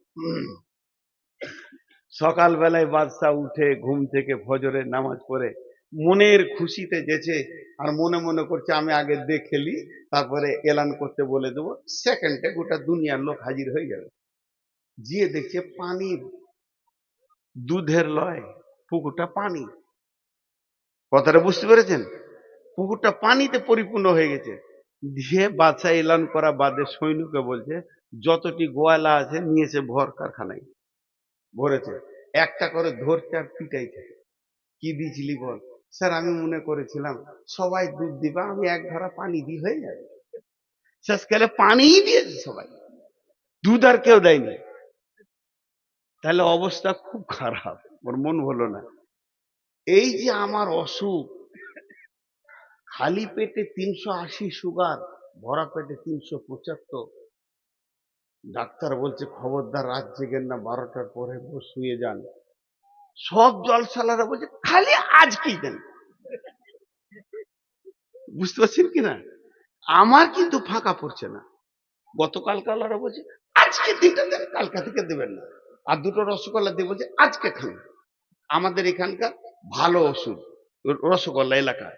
সকালবেলায় বাদশাহ উঠে ঘুম থেকে ফজরের নামাজ পড়ে মনের খুশিতে যেছে, আর মনে মনে করছে আমি আগে দেখেলি, তারপরে এলান করতে বলে দেবো, সেকেন্ডে গোটা দুনিয়ার লোক হাজির হয়ে যাবে। গিয়ে দেখছে পানির, দুধের লয়, পুকুরটা পানি। কথাটা বুঝতে পেরেছেন? পুকুরটা পানিতে পরিপূর্ণ হয়ে গেছে। দিয়ে বাদশাহ এলান করা বাদে সৈন্যকে বলছে যতটি গোয়ালা আছে নিয়েছে ভর কারখানায় ভরেছে, একটা করে ধরছে আর পিটাইছে। কি দিয়েছিলি বল? স্যার আমি মনে করেছিলাম সবাই দুধ দিবা, আমি 1 ঘড়া পানি দিয়ে হয়ে যাবে। শেষকালে পানিই দিয়েছে সবাই, দুধ আর কেউ দেয়নি। তাহলে অবস্থা খুব খারাপ, ওর মন হলো না। এই যে আমার অসুখ, খালি পেটে 380 সুগার, ভরা পেটে 375। ডাক্তার বলছে খবরদার রাত জেগেন না, 12টার পরে শুয়ে যান। সব জলসালারা বলছে খালি আজকেই দেন। বুঝতে পারছেন কিনা? আমার কিন্তু ফাঁকা পড়ছে না। গতকাল কালারা বলছে আজকে দিনটা দেন, কালকা থেকে দেবেন না। আর 2টো রসগোল্লা দিয়ে বলছে আজকে খান। আমাদের এখানকার ভালো ওষুধ রসগোল্লা এলাকায়।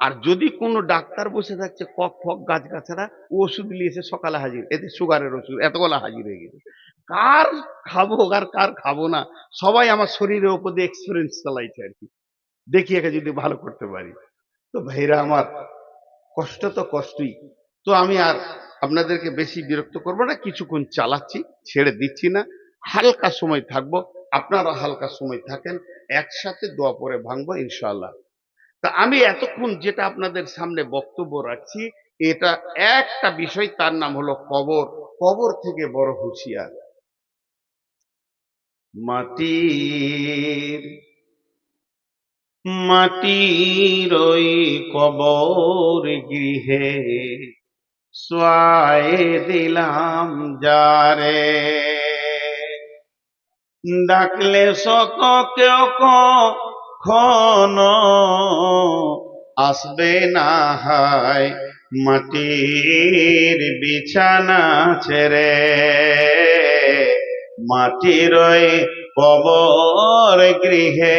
আর যদি কোনো ডাক্তার বসে থাকছে কক ফক গাছ গাছারা, ওষুধ নিয়েছে সকালে হাজির, এতে সুগারের ওষুধ এতগুলা হাজির হয়ে গেছে। কার খাবো আর কার খাবো না, সবাই আমার শরীরের উপর দিয়ে এক্সপিরিয়েন্স চালাইছে আর কি, দেখি একে যদি ভালো করতে পারি। তো ভাইরা আমার, কষ্ট তো কষ্টই। তো আমি আর আপনাদেরকে বেশি বিরক্ত করবো না, কিছুক্ষণ চালাচ্ছি, ছেড়ে দিচ্ছি না, হালকা সময় থাকবো, আপনারা হালকা সময় থাকেন, একসাথে দোয়া পরে ভাঙবো ইনশাআল্লাহ। তা আমি এতক্ষণ যেটা আপনাদের সামনে বক্তব্য রাখছি, এটা একটা বিষয়, তার নাম হলো কবর। কবর থেকে বড় হুঁশিয়ার। মাটির মাটির ওই কবর গৃহে সোয়ায়ে দিলাম যারে, ডাকলে শত কেউ কখনো আসবে না হায়, মাটির বিছানা ছেড়ে, মাটির ওই কবর গৃহে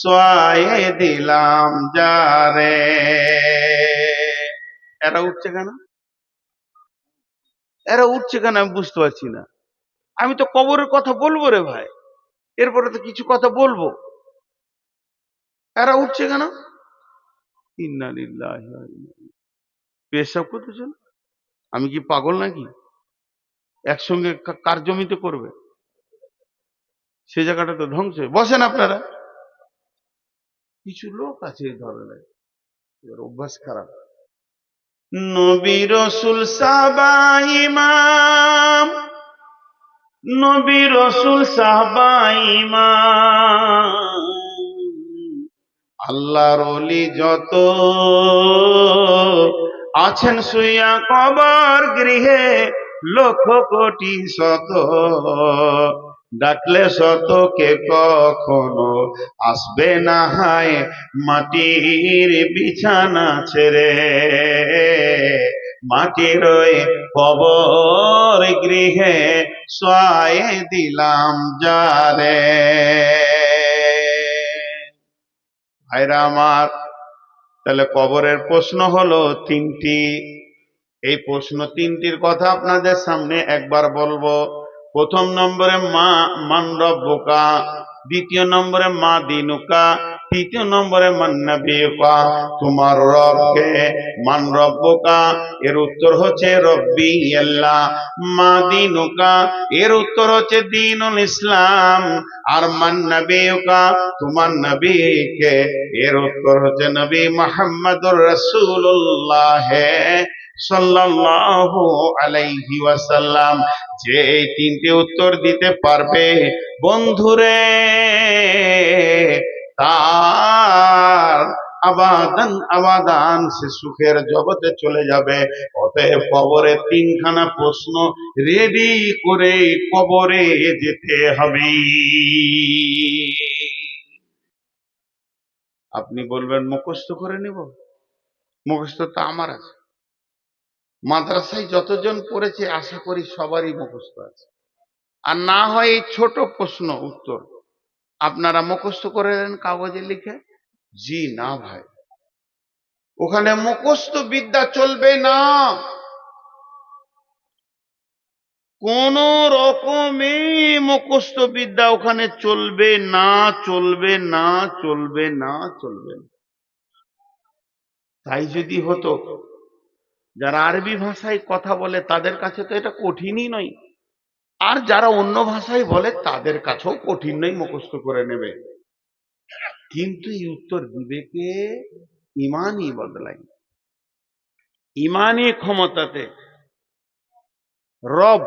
সোয়ায়ে দিলাম যারে। এরা উঠছে কেন? এরা উঠছে কেন আমি বুঝতে পারছি না। আমি তো কবরের কথা বলবো রে ভাই, এরপরে তো কিছু কথা বলবো। এরা উঠছে কেন? ইন্না লিল্লাহি ওয়া ইন্না ইলাইহি। পেশাব করতেছেন? আমি কি পাগল নাকি? একসঙ্গে কার জমিতে করবে? সে জায়গাটা তো ধ্বংস। বসেন আপনারা। কিছু লোক আছে এই ধরনের, অভ্যাস খারাপ। নবী রাসূল সাহাবা ইমাম, নবী রাসূল সাহাবা ইমাম, আল্লাহর ওলি যত আছেন শুইয়া কবর গৃহে, লক্ষ কোটি শত, ডাকলে শত কে কখনো আসবে না হায়, মাটির বিছানা ছেড়ে, মাটির ওই কবর গৃহে সোয়ায়ে দিলাম যারে। ভাইরা আমার, তাহলে কবরের প্রশ্ন হলো 3টি। এই প্রশ্ন 3টির কথা আপনাদের সামনে একবার বলবো। প্রথম নম্বরে মান রব্বুকা, দ্বিতীয় নম্বরে মা দিনুকা, তৃতীয় নম্বরে মান নবিয়ুকা। তোমার রবকে, মান রব্বুকা এর উত্তর হচ্ছে রব্বি আল্লাহ, মা দিনুকা এর উত্তর হচ্ছে দ্বীনুল ইসলাম, আর মান নবিয়ুকা তোমার নবীকে এর উত্তর হচ্ছে নবী মুহাম্মদুর রাসূলুল্লাহ সাল্লাল্লাহু আলাইহি ওয়াসাল্লাম। যে এই 3টে উত্তর দিতে পারবে বন্ধুরে, তার আবাদান আবাদান, সে সুখের জগতে চলে যাবে। অতএব কবরে তিনখানা প্রশ্ন রেডি করে কবরে যেতে হবে। আপনি বলবেন মুখস্থ করে নিব, মুখস্থ তো আমার আছে। মাদ্রাসায় যতজন পড়েছে আশা করি সবারই মুখস্থ আছে। আর না হয় এই ছোট প্রশ্ন উত্তর আপনারা মুখস্থ করে দেন কাগজে লিখে। জি না ভাই, ওখানে মুখস্থ বিদ্যা চলবে না। কোন রকমে মুখস্থ বিদ্যা ওখানে চলবে না, চলবে না, চলবে না, চলবে না। তাই যদি হতো, যারা আরবি ভাষায় কথা বলে তাদের কাছে তো এটা কঠিনই নয়, আর যারা অন্য ভাষায় বলে তাদের কাছেও কঠিন নয়, মুখস্থ করে নেবে। কিন্তু এই উত্তর বিবেকে ইমানই বদলায়, ইমানই ক্ষমতাতে। রব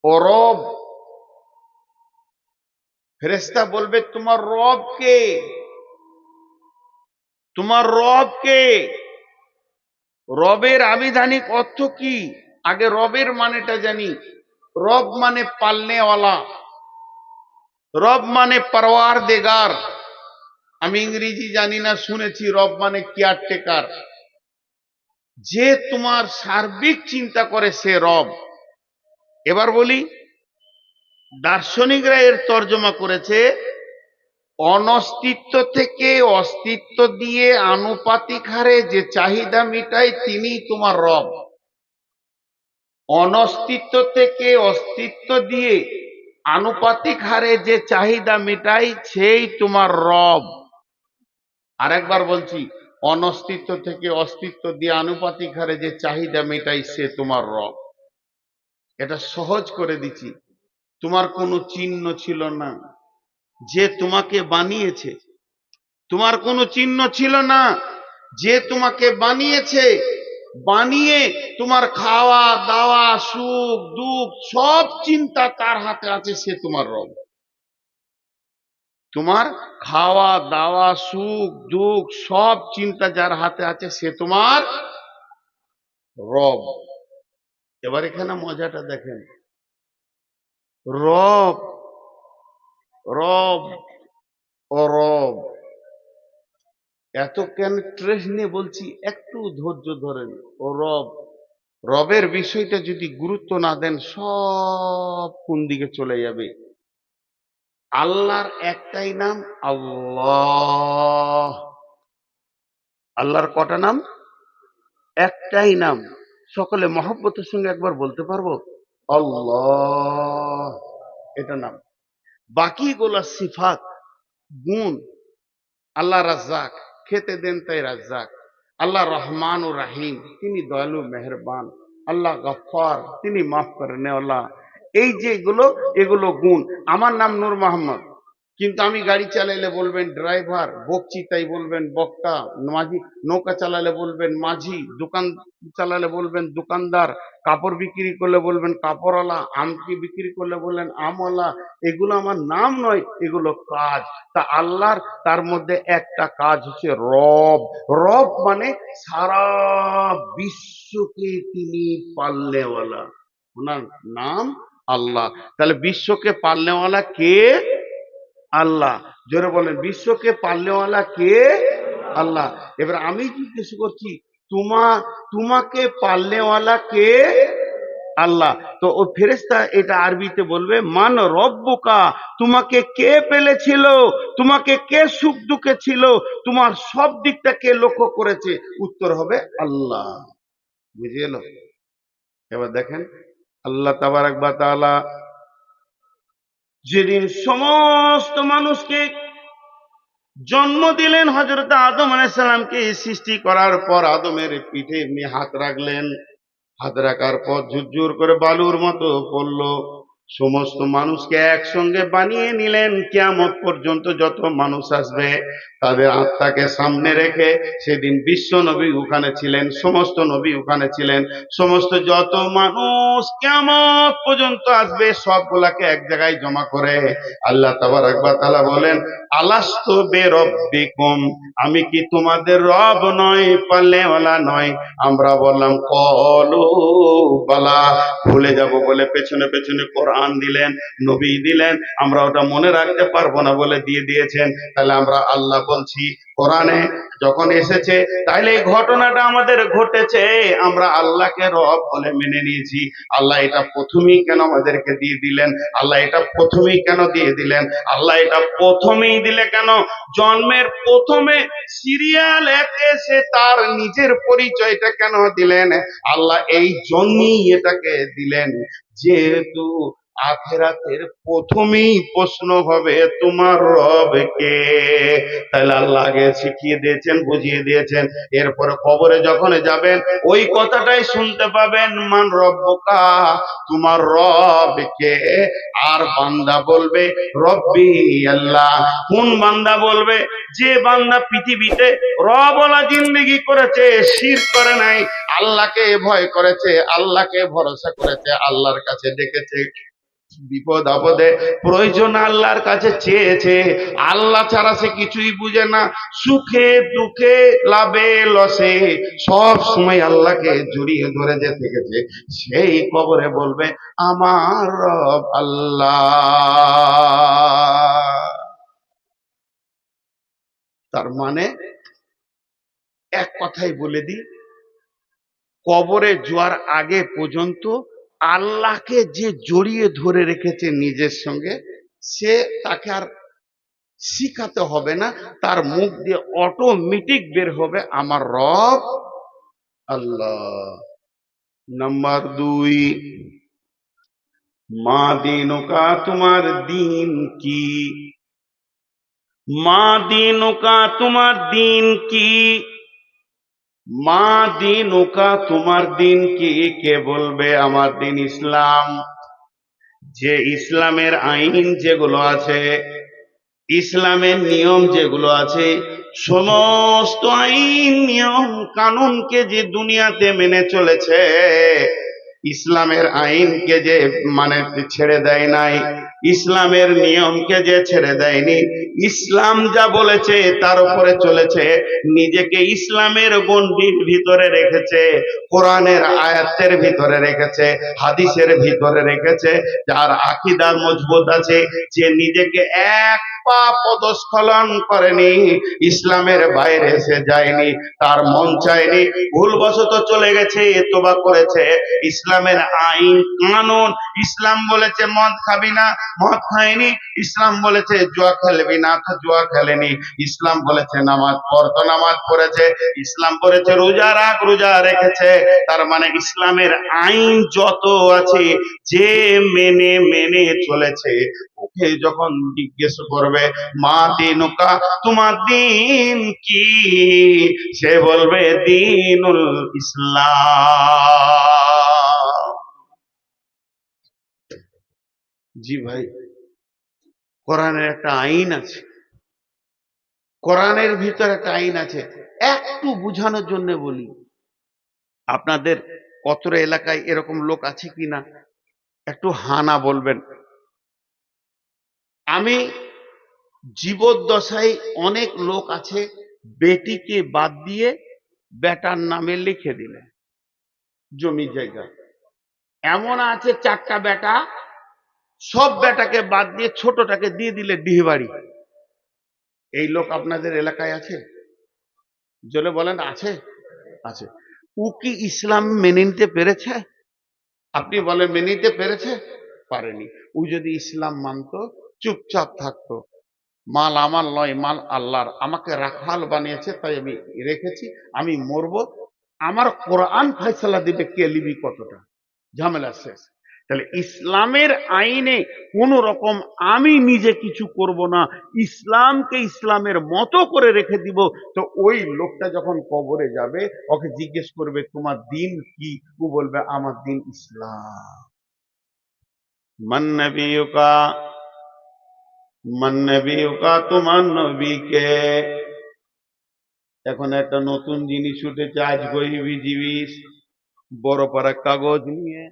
ও রব, ফেরেশতা বলবে তোমার রব কে, তোমার রব কে। রবের আবিধানিক অর্থ কি? আগে রবের মানেটা জানি। রব মানে পালনেওয়ালা, রব মানে পরওয়ারদিগার। আমি ইংরেজি জানি না, শুনেছি রব মানে কেয়ারটেকার। যে তোমার সার্বিক চিন্তা করে সে রব। এবার বলি, দার্শনিকরা এর তর্জমা করেছে, অনস্তিত্ব থেকে অস্তিত্ব দিয়ে আনুপাতিক হারে যে চাহিদা মিটায় তিনি তোমার রব। অনস্তিত্ব থেকে অস্তিত্ব দিয়ে আনুপাতিক হারে যে চাহিদা মিটায় সেই তোমার রব। আরেকবার বলছি, অনস্তিত্ব থেকে অস্তিত্ব দিয়ে আনুপাতিক হারে যে চাহিদা মেটায় সে তোমার রব। এটা সহজ করে দিচ্ছি। তোমার কোনো চিহ্ন ছিল না, যে তোমাকে বানিয়েছে। তোমার কোনো চিহ্ন ছিল না, যে তোমাকে বানিয়েছে। বানিয়ে তোমার খাওয়া দাওয়া সুখ দুঃখ সব চিন্তা তার হাতে আছে, সে তোমার রব। তোমার খাওয়া দাওয়া সুখ দুঃখ সব চিন্তা যার হাতে আছে সে তোমার রব। এবার এখানে মজাটা দেখেন, রব রব ও রব, এত কেন স্ট্রেস নিয়ে বলছি, একটু ধৈর্য ধরেন। ও রব, রবের বিষয়টা যদি গুরুত্ব না দেন সব কোন দিকে চলে যাবে। আল্লাহর একটাই নাম আল্লাহ। আল্লাহর কটা নাম? একটাই নাম। সকলে মহব্বতের সঙ্গে একবার বলতে পারবো, আল্লাহ, এটা নাম। বাকিগুলো সিফাত, গুণ। আল্লাহ রাজ্জাক, খেতে দেন তাই রাজ্জাক। আল্লাহ রহমান ও রাহিম, তিনি দয়ালু মেহেরবান। আল্লাহ গফফার, তিনি মাফ করেনেওয়ালা। এই যে এগুলো গুণ। আমার নাম নূর মোহাম্মদ, কিন্তু আমি গাড়ি চালাইলে বলবেন ড্রাইভার, বকছি তাই বলবেন বক্তা, মাঝি, নৌকা চালালে বলবেন মাঝি, দোকান চালালে বলবেন দোকানদার, কাপড় বিক্রি করলে বলবেন কাপড়ওয়ালা, আমকি বিক্রি করলে বললেন আমওয়ালা। এগুলো আমার নাম নয়, এগুলো কাজ। তা আল্লাহর তার মধ্যে একটা কাজ হচ্ছে রব। রব মানে সারা বিশ্বকে তিনি পালনেওয়ালা, ওনার নাম আল্লাহ। তাহলে বিশ্বকে পালনেওয়ালা কে? আল্লাহ। জোরে বলেন, বিশ্বকে পালনেওয়ালা কে? আল্লাহ। এবার আমি জিজ্ঞেস করছি, তোমাকে পালনেওয়ালা কে? আল্লাহ। তো ও ফেরেশতা এটা আরবিতে বলবে, মান রব্বুকা, তোমাকে কে পেলেছিল, তোমাকে কে সুখ দুঃখে ছিল, তোমার সব দিকটা কে লক্ষ্য করেছে? উত্তর হবে আল্লাহ। বুঝে এলো? এবার দেখেন, আল্লাহ তাবারাক ওয়া তাআলা যেদিন সমস্ত মানুষকে জন্ম দিলেন, হযরত আদম আলাইহিস সালামকে সৃষ্টি করার পর আদমের পিঠে এমনি হাত রাখলেন। হাত রাখার পর ঝুরঝুর করে বালুর মতো পড়লো। সমস্ত মানুষকে একসঙ্গে বানিয়ে নিলেন, কিয়ামত পর্যন্ত যত মানুষ আসবে তাদের আত্মাকে সামনে রেখে। সেদিন বিশ্ব নবী ওখানে ছিলেন, সমস্ত নবী ওখানে ছিলেন। সমস্ত যত মানুষ কিয়ামত পর্যন্ত আসবে সবগুলাকে এক জায়গায় জমা করে আল্লাহ তাবারক ওয়া তাআলা বলেন, আলাস্তু বিরাব্বিকুম, আমি কি তোমাদের রব নয়, পাল্লেওয়ালা নয়? আমরা বললাম কলু বালা। ভুলে যাব বলে পেছনে পেছনে কোরআন দিলেন, নবী দিলেন, আমরা ওটা মনে রাখতে পারবো না বলে দিয়ে দিয়েছেন। তাহলে আমরা আল্লাহ বলছি কোরআনে যখন এসেছে, তাইলে এই ঘটনাটা আমাদের ঘটেছে, আমরা আল্লাহকে রব বলে মেনে নিয়েছি। আল্লাহ এটা প্রথমেই কেন আমাদেরকে দিয়ে দিলেন? আল্লাহ এটা প্রথমেই কেন দিয়ে দিলেন? আল্লাহ এটা প্রথমেই দিলে কেন? জন্মের প্রথমে সিরিয়াল একে সে তার নিজের পরিচয়টা কেন দিলেন? আল্লাহ এই জন্যই এটাকে দিলেন, যেহেতু আখেরাতের প্রথমেই প্রশ্ন হবে তোমার রব কে। তাহলে আল্লাহ আগে শিখিয়ে দিয়েছেন, বুঝিয়ে দিয়েছেন। এরপরে কবরে যখন যাবেন ওই কথাটাই শুনতে পাবেন, মান রব্বুকা, তোমার রব কে। আর বান্দা বলবে রব্বি আল্লাহ। কোন বান্দা বলবে? যে বান্দা পৃথিবীতে রবওয়ালা জিন্দেগি করেছে, শিরক করে নাই, আল্লাহকে ভয় করেছে, আল্লাহকে ভরসা করেছে, আল্লাহর কাছে ডেকেছে, বিপদ আপদে প্রয়োজন আল্লাহর কাছে চেয়েছে, আল্লাহ ছাড়া সে কিছুই বুঝে না, সুখে দুঃখে লাভে লসে সব সময় আল্লাহকে জড়িয়ে ধরে যে থেকেছে, সেই কবরে বলবে আমার রব আল্লাহ। তার মানে এক কথাই বলে দিই, কবরে যাওয়ার আগে পর্যন্ত আল্লাহকে যে জড়িয়ে ধরে রেখেছে নিজের সঙ্গে, সে তাকে আর শিখাতে হবে না, তার মুখ দিয়ে অটোমেটিক বের হবে আমার রব আল্লাহ। নাম্বার 2, মা দিনুকা, তোমার দিন কি? মা দিনুকা, তোমার দিন কি? মা দিনুকা, তোমার দিন কি? কে বলবে আমার দিন ইসলাম। যে ইসলামের আইন যেগুলো আছে, ইসলামের নিয়ম যেগুলো আছে, সমস্ত আইন নিয়ম কানুনকে যে দুনিয়াতে মেনে চলেছে, ইসলামের আইনকে যে মানে ছেড়ে দেয় নাই, ইসলামের নিয়মকে যে ছেড়ে দেয়নি, ইসলাম যা বলেছে তার উপরে চলেছে, নিজেকে ইসলামের গণ্ডির ভিতরে রেখেছে, কোরআনের আয়াতের ভিতরে রেখেছে, হাদিসের ভিতরে রেখেছে, যার আকীদা মজবুত আছে, যে নিজেকে এক পা পদস্খলন করেনি, ইসলামের বাইরে এসে যায়নি, তার মন চায়নি, ভুলবশত চলে গেছে, তোবা করেছে, ইসলামের আইন কানুন, ইসলাম বলেছে মদ খাবি না, মদ খায়নি, ইসলাম বলেছে জুয়া খেলবি না, তো জুয়া খেলেনি, ইসলাম বলেছে নামাজ পড়, তো নামাজ পড়েছে, ইসলাম বলেছে রোজা রাখ, রোজা রেখেছে। তার মানে ইসলামের আইন যত আছে, যে মেনে মেনে চলেছে, ওকে যখন জিজ্ঞেস করবে মা দিনুকা, তোমার দিন কি, সে বলবে দিনুল ইসলাম। জি ভাই, কোরআনের একটা আইন আছে, কোরআনের ভিতরে একটা আইন আছে। একটু বুঝানোর জন্য বলি, আপনাদের কতটা এলাকায় এরকম লোক আছে কিনা একটু হানা বলবেন। আমি জীবদ্দশায় অনেক লোক আছে বেটিকে বাদ দিয়ে বেটার নামে লিখে দিলে জমি জায়গা। এমন আছে 4টা বেটা, সব বেটাকে বাদ দিয়ে ছোটটাকে দিয়ে দিলে ডিহবাড়ি। এই লোক আপনাদের এলাকায় আছে? জোরে বলেন আছে? আছে। ও কি ইসলাম মেনে নিতে পেরেছে? আপনি বলেন মেনে নিতে পেরেছে? পারেনি। ও যদি ইসলাম মানতো, চুপচাপ থাকতো, মাল আমার নয়, মাল আল্লাহর, আমাকে রাখাল বানিয়েছে তাই আমি রেখেছি, আমি মরবো, আমার কোরআন ফয়সালা দিবে কে লিবি কতটা, ঝামেলা শেষ। তাহলে ইসলামের আইনে কোন রকম আমি নিজে কিছু করব না, ইসলামকে ইসলামের মতো করে রেখে দিব। তো ওই লোকটা যখন কবরে যাবে, ওকে জিজ্ঞেস করবে তোমার দিন কি, ও বলবে আমার দিন ইসলাম। মান নবিয়ুকা, মান নবিয়ুকা, তোমার নবীকে। এখন একটা নতুন জিনিস উঠেছে, আজ গরিবি জিনিস, বড় পারা কাগজ নিয়ে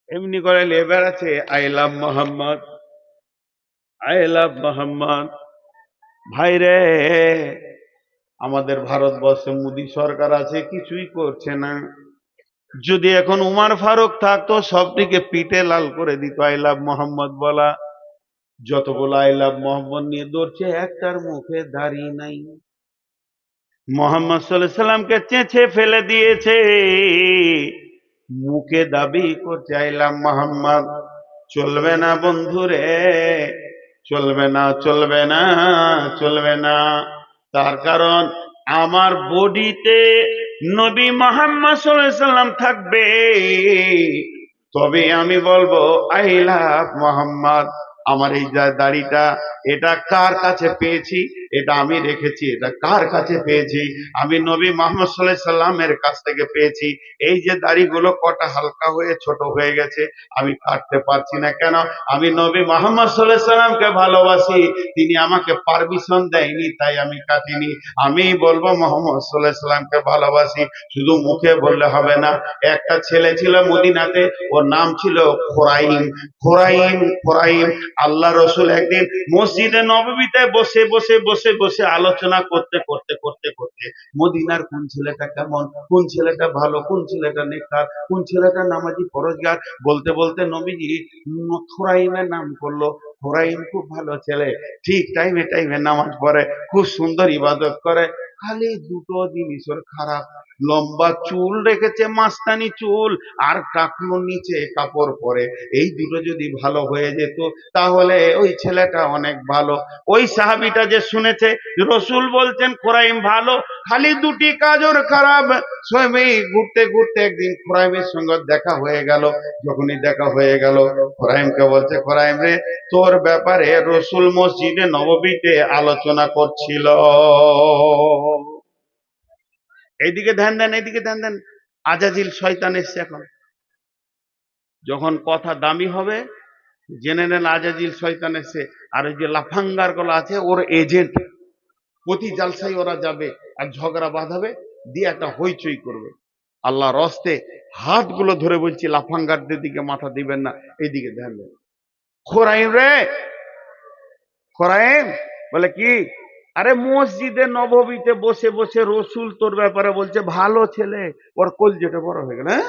এমনি করে লেবার আছে, I love Mohammad, I love Mohammad. ভাই রে, আমাদের ভারতবর্ষে মোদী সরকার আছে, কিছুই করছে না। যদি এখন উমার ফারুক থাকতো, সবটিকে পিঠে লাল করে দিত। আই লাভ মোহাম্মদ বলা, যতগুলো আই লাভ মোহাম্মদ নিয়ে দৌড়ছে, একটার মুখে দাঁড়িয়ে নাই। মোহাম্মদ সাল্লাল্লাহু আলাইহি সাল্লামকে চেঁচে ফেলে দিয়েছে, মুখে দাবি করছে আই লাভ মোহাম্মদ। চলবে না বন্ধুরে, চলবে না, চলবে না, চলবে না। তার কারণ আমার বডিতে নবী মুহাম্মদ সাল্লাল্লাহু আলাইহি সাল্লাম থাকবে, তবে আমি বলবো আই লাভ মোহাম্মদ। আমার এই দাড়িটা, এটা কার কাছে পেয়েছি? এটা আমি রেখেছি। এটা কার কাছে পেয়েছি? আমি নবী মুহাম্মদ সাল্লাল্লাহু আলাইহি সাল্লামের কাছ থেকে পেয়েছি। এই যে দাড়িগুলো কটা হালকা হয়ে ছোট হয়ে গেছে, আমি কাটতে পারছি না কেন? আমি নবী মুহাম্মদ সাল্লাল্লাহু আলাইহি সাল্লামকে ভালোবাসি, তিনি আমাকে পারমিশন দেয়নি, তাই আমি কাটিনি। আমি বলবো মুহাম্মদ সাল্লাল্লাহু আলাইহি সাল্লামকে ভালোবাসি, শুধু মুখে বললে হবে না। একটা ছেলে ছিল মদিনাতে, ওর নাম ছিল খোরাইম। খোরাইম, খোরাইম। আল্লাহ রসুল একদিন মসজিদে নববীতে বসে বসে বসে বসে আলোচনা করতে করতে করতে করতে মদিনার কোন ছেলেটা কেমন, কোন ছেলেটা ভালো, কোন ছেলেটা নেককার, কোন ছেলেটা নামাজি পরহেজগার, বলতে বলতে নবীজি খোরাইমের নাম করলো। খোরাইম খুব ভালো ছেলে, ঠিক টাইমে টাইমে নামাজ পড়ে, খুব সুন্দর ইবাদত করে। খালি দুটো জিনিস ওর খারাপ, লম্বা চুল রেখেছে, মাস্তানি চুল, আর টাকনুর নিচে কাপড় পরে। এই দুটো যদি ভালো হয়ে যেত, তাহলে ওই ছেলেটা অনেক ভালো। ওই সাহাবিটা যে শুনেছে রসুল বলছেন খোরাইম ভালো, খালি দুটি কাজ ওর খারাপ। স্বয়ং ঘুরতে ঘুরতে একদিন খোরাইমের সঙ্গে দেখা হয়ে গেল। যখনই দেখা হয়ে গেল, খোরাইমকে বলছে, খোরাইম রে, তোর ব্যাপারে রসুল মসজিদে নববীতে আলোচনা করছিল। এইদিকে ধ্যান দেন, এইদিকে ধ্যান দেন। আজাজিল শয়তান এসছে এখন। যখন কথা দামি হবে, জেনে নেন আজাজিল শয়তান এসছে। আর ওই যে লাফাঙ্গার গুলো আছে, ওর এজেন্ট। প্রতি জালসায় ওরা যাবে আর ঝগড়া বাঁধাবে, দিয়ে একটা হইচই করবে। আল্লাহ রস্তে হাতগুলো ধরে বলছি, লাফাঙ্গারদের দিকে মাথা দিবেন না, এইদিকে ধ্যান দেন। খোরাইম রে, খোরাইম বলে কি? আরে মসজিদে নববীতে বসে বসে রসুল তোর ব্যাপারে বলছে ভালো ছেলে। ওর কলজেটা বড় হয়ে গেল। হ্যাঁ,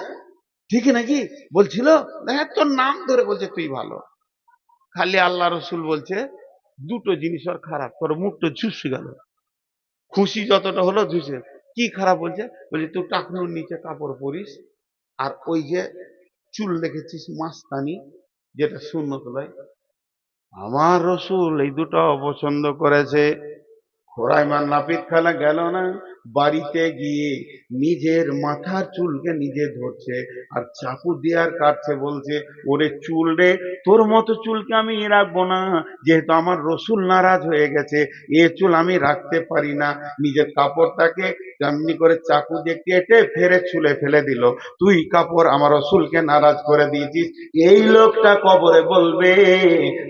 ঠিকই নাকি বলছিল? হ্যাঁ, তোর নাম ধরে বলছে তুই ভালো। খালি আল্লাহ রসুল বলছে দুটো জিনিস ওর খারাপ। তোর মুখটা ঝুসে গেল, খুশি যতটা হলো ঝুসে। কি খারাপ বলছে? বলছে তুই টাকনুর নিচে কাপড় পরিস, আর ওই যে চুল রেখেছিস মাস্তানি, যেটা সুন্নত নয়। আমার রসুল এই দুটো অপছন্দ করেছে। খোরাইমান নাপিত খানা গেল না, বাড়িতে গিয়ে নিজের মাথার চুলকে নিজে ধরছে আর চাকু দিয়ে আর কাটছে। বলছে, ওরে চুল রে, তোর মতো চুলকে আমি রাখবো না, যেহেতু আমার রসুল নারাজ হয়ে গেছে, এ চুল আমি রাখতে পারি না। নিজের কাপড়টাকে তেমনি করে চাকু দিয়ে কেটে ফেরে চুলে ফেলে দিল। তুই কাপড় আমার রসুলকে নারাজ করে দিয়েছিস। এই লোকটা কবরে বলবে,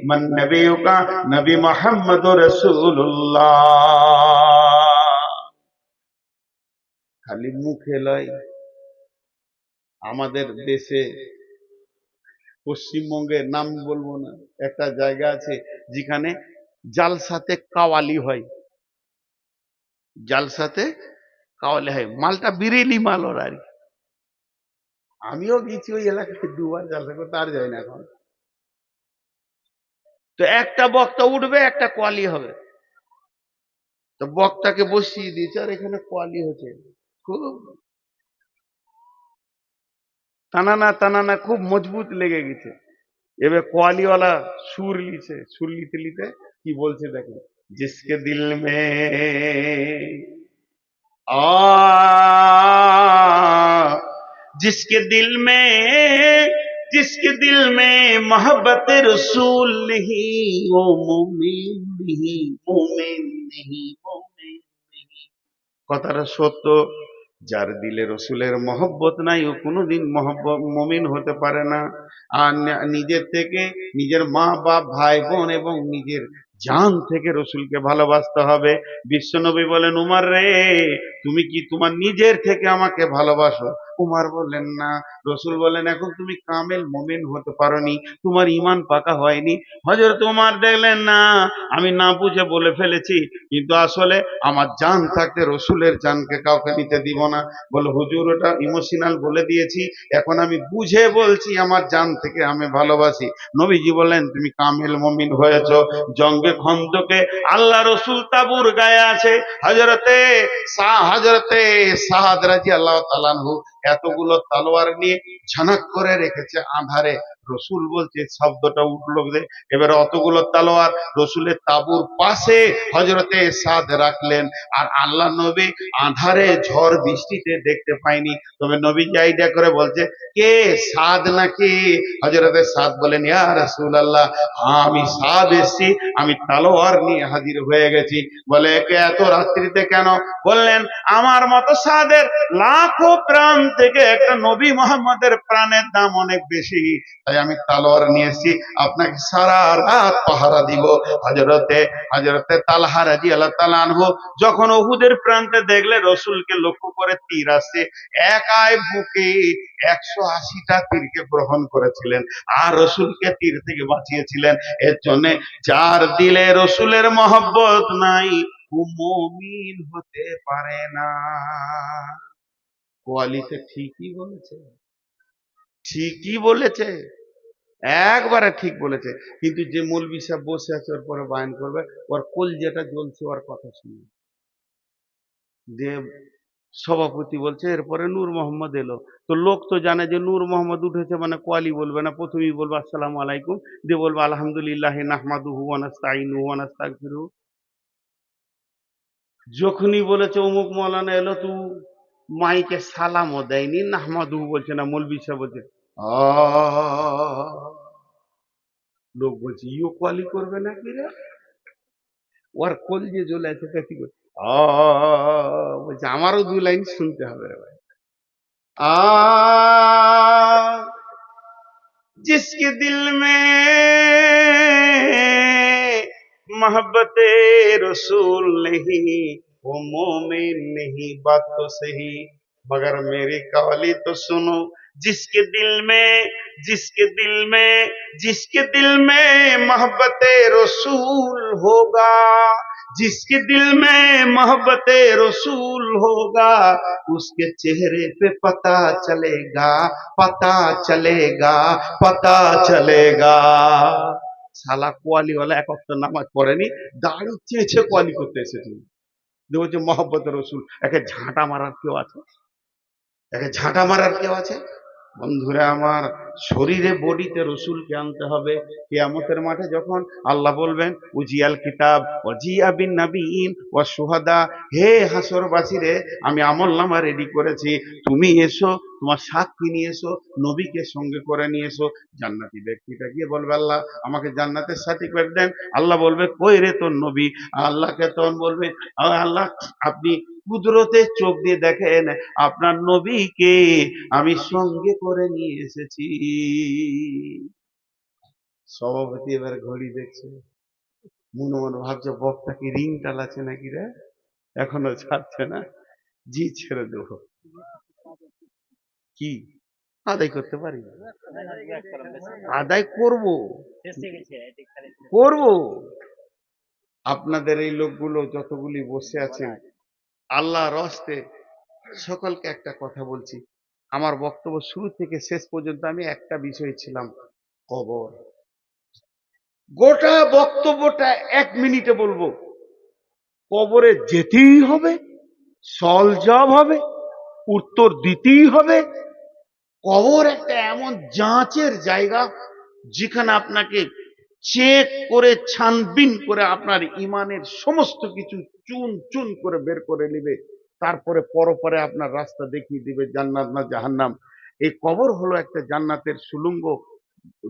মান নবিয়ুকা, নবী মুহাম্মদুর রাসূলুল্লাহ। খালি মুখে লয়। আমাদের দেশে, পশ্চিমবঙ্গের নাম বলবো না, একটা জায়গা আছে যেখানে জালসাতে কাওয়ালি হয়। জালসাতে কাওয়ালি হয়, মালটা বিরেলি মাল ওর আর কি। আমিও গেছি ওই এলাকায় দুবার জালসা করতে, আর যাই না এখন। তো একটা বক্তা উঠবে, একটা কোয়ালি হবে। তো বক্তাকে বসিয়ে দিয়েছে, আর এখানে কোয়ালি হচ্ছে। খুব টানানা টানানা, খুব মজবুত লেগে গেছে। এবার কোয়ালিওয়ালা সুর লিছে, সুর লিতে লিতে কি বলছে দেখেন। जिसके दिल में आ जिसके दिल में जिसके दिल में मोहब्बत रसूल नहीं, वो मोमिन नहीं, मोमिन नहीं, मोमिन नहीं। কথাটা সত্য। যার দিলে রসুলের মহব্বত নাই ও কোনোদিন মমিন হতে পারে না। আর নিজের থেকে, নিজের মা বাপ ভাই বোন এবং নিজের জান থেকে রসুলকে ভালোবাসতে হবে। বিশ্বনবী বলেন, উমার রে, তুমি কি তোমার নিজের থেকে আমাকে ভালোবাসো? উমার বললেন না। রসুল বলেন, এখন তুমি কামেল মমিন হতে পারোনি, তোমার ইমান পাকা হয়নি। হযরত উমার দেখলেন না, আমি না বুঝে বলে ফেলেছি, কিন্তু আসলে আমার জান থাকতে রসুলের জানকে কাউকে নিতে দিব না। বলে, হুজুর ওটা ইমোশনাল বলে দিয়েছি, এখন আমি বুঝে বলছি, আমার জান থেকে আমি ভালোবাসি। নবীজি বললেন, তুমি কামেল মুমিন হয়েছো। জঙ্গে খন্দকে আল্লাহ রসুল তাবুর গায়ে আছে, হযরতে সাদ রাদিয়াল্লাহু তাআলা আনহু এতগুলো তলোয়ার নিয়ে ঝানক করে রেখেছে আঁধারে। রসুল বলছে, শব্দটা উঠলো যে, এবারে অতগুলো তলোয়ার রসুলের তাবুর পাশে হযরতে সাদ রাখলেন। আর আল্লাহ নবী আঁধারে ঝড় বৃষ্টিতে দেখতে পায়নি, তবে নবীজি আইডিয়া করে বলছে, কে সাদ নাকি? হযরতে সাদ বলেন, ইয়া রাসূলুল্লাহ, আমি সাদ এসেছি, আমি তলোয়ার নিয়ে হাজির হয়ে গেছি। বলে, একে এত রাত্রিতে কেন? বললেন, আমার মতো সাদের লাখো প্রাণ থেকে একটা নবী মুহাম্মদের প্রাণের দাম অনেক বেশি, তাই আমি তলোয়ার নিয়ে এসেছি, আপনাকে সারা রাত পাহারা দিব। হযরতে হযরতে তালহা রাদিয়াল্লাহু তাআলা আনহু যখন উহুদের প্রান্তে দেখলে রসুলকে লক্ষ্য করে তীর আসছে, একাই বুকে 180টা তীরকে গ্রহণ করেছিলেন আর রসুলকে তীর থেকে বাঁচিয়েছিলেন। এর জন্য যার দিলে রসুলের মহব্বত নাই ও মুমিন হতে পারে না। কোয়ালিতে ঠিকই বলেছে, ঠিকই বলেছে, একবারে ঠিক বলেছে। কিন্তু যে মৌলবি সাহেব বসে আছে ওর পরে বায়ান করবে, ওর কলজেটা জ্বলছে ওর কথা শুনে। যে সভাপতি বলছে এরপরে নূর মোহাম্মদ এলো, তো লোক তো জানে যে নূর মোহাম্মদ উঠেছে মানে কোয়ালি বলবে না, প্রথমেই বলবে আসসালামু আলাইকুম, দিয়ে বলবে আলহামদুলিল্লাহ নাহমাদুহু ওয়া নাস্তাইনুহু ওয়া নাস্তাগফিরুহু। যখনই বলেছে অমুক মৌলানা এলো, তো মাইকে সালামও দেয়নি, নাহমাদুহু বলছে না, মৌলবি সাহেব বলছে লোক বলছে ইও কোয়ালি করবে নাকি রে? ওর কোল যে জ্বলে আছে তা কি করে? বলছে আমারও 2 লাইন শুনতে হবে রে ভাই। आ जिसके दिल में मोहब्बत रसूल नहीं वो मोमिन नहीं, बात तो सही, मगर मेरी कवाली तो सुनो। जिसके दिल में जिसके दिल में जिसके दिल में मोहब्बत रसूल होगा, जिसके दिल में मोहब्बत रसूल होगा, उसके चेहरे पे पता चलेगा, पता चलेगा, पता चलेगा। শালা কোয়ালিওয়ালা এক ওয়াক্ত নামাজ পড়েনি, দাড়ি চেয়েছে কোয়ালি করতে এসেছে, বলছে মহব্বত রসুল। একে ঝাঁটা মারার কেউ আছে? একে ঝাঁটা মারার কেউ আছে? বন্ধুরা আমার, শরীরে বডিতে রসুলকে আনতে হবে। কিয়ামতের মাঠে যখন আল্লাহ বলবেন উজিয়াল কিতাব ওয়াজিয়া বিন নাবিয়িন ওয়া শুহাদা, হে হাসরবাসীরে, আমি আমলনামা রেডি করেছি, তুমি এসো, তোমার সাক্ষী নিয়ে এসো, নবীকে সঙ্গে করে নিয়ে এসো। জান্নাতি ব্যক্তিটা গিয়ে বলবে, আল্লাহ আমাকে জান্নাতের সার্টিফিকেট দেন। আল্লাহ বলবে, কই রে তোর নবী? আল্লাহকে তখন বলবে, আল্লাহ আপনি কুদরতের চোখ দিয়ে দেখেন, আপনার নবীকে আমি সঙ্গে করে নিয়ে এসেছি। সভাপতি এবার ঘড়ি দেখছে, মনে মনে ভাবছে বক্তা কি রিং টালাচ্ছে নাকি রে, এখনো ছাড়ছে না। জি ছেড়ে দেবো, কি আদায় করতে পারি? আদায় করব, করব। আপনাদের এই লোকগুলো যতগুলি বসে আছেন, আল্লাহর হস্তে সকলকে একটা কথা বলছি, আমার বক্তব্য শুরু থেকে শেষ পর্যন্ত আমি একটা বিষয় ছিলাম, কবর। গোটা বক্তব্যটা 1 মিনিটে বলবো, কবরে যেতেই হবে, সওয়াল জবাব হবে, উত্তর দিতেই হবে। কবর একটা এমন যাঁচের জায়গা যেখানে আপনাকে চেক করে ছানবিন করে আপনার ইমানের সমস্ত কিছু চুন চুন করে বের করে নেবে, তারপরে পরপরে আপনার রাস্তা দেখিয়ে দিবে জান্নাত না জাহান্নাম। এই কবর হলো একটা জান্নাতের সুলঙ্গ,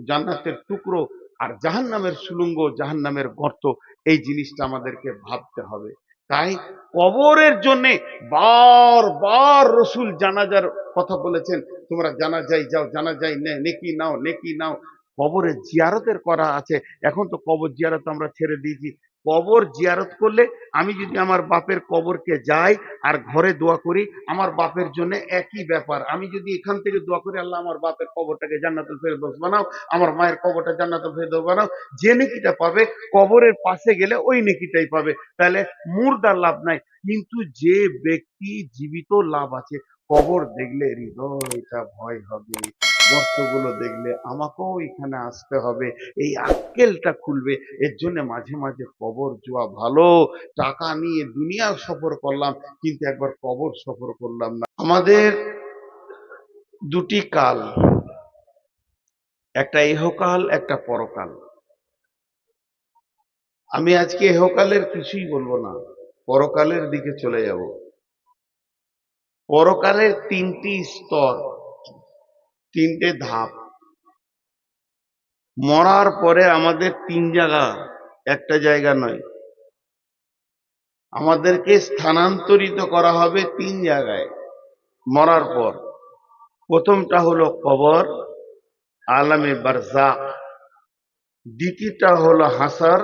জান্নাতের টুকরো, আর জাহান্নামের সুলঙ্গ, জাহান্নামের গর্ত। এই জিনিসটা আমাদেরকে ভাবতে হবে। তাই কবরের জন্য বারবার রসুল জানাজার কথা বলেছেন, তোমরা জানাজায় যাও, জানাজায় নেকি নাও, নেকি নাও। কবরের জিয়ারতের করা আছে। এখন তো কবর জিয়ারত আমরা ছেড়ে দিয়েছি। কবর জিয়ারত করলে আমি যদি আমার বাপের কবরকে যাই আর ঘরে দোয়া করি, আমার বাপের জন্য একই ব্যাপার। আমি যদি এখান থেকে দোয়া করি, আল্লাহ আমার বাপের কবরটাকে জান্নাতুল ফেরদৌস বানাও, আমার মায়ের কবরটা জান্নাতুল ফেরদৌস বানাও, যে নেকিটা পাবে কবরের পাশে গেলে ওই নেকিটাই পাবে। তাহলে মুর্দার লাভ নাই, কিন্তু যে ব্যক্তি জীবিত লাভ আছে। কবর দেখলে হৃদয়টা ভয় হবে, গর্তগুলো দেখলে আমাকেও এখানে আসতে হবে, এই আক্কেলটা খুলবে। এর জন্য মাঝে মাঝে কবর যাওয়া ভালো। টাকা নিয়ে দুনিয়া সফর করলাম, কিন্তু একবার কবর সফর করলাম না। আমাদের দুটি কাল, একটা ইহকাল, একটা পরকাল। আমি আজকে ইহকালের কিছুই বলবো না, পরকালের দিকে চলে যাব। পরকালের তিনটি স্তর, তিনটে ধাপ। মরার পরে আমাদের তিন জায়গা, একটা জায়গা নয়। আমাদেরকে স্থানান্তরিত করা হবে তিন জায়গায় মরার পর। প্রথমটা হলো কবর, আলামে বারজাক। দ্বিতীয়টা হলো হাসর,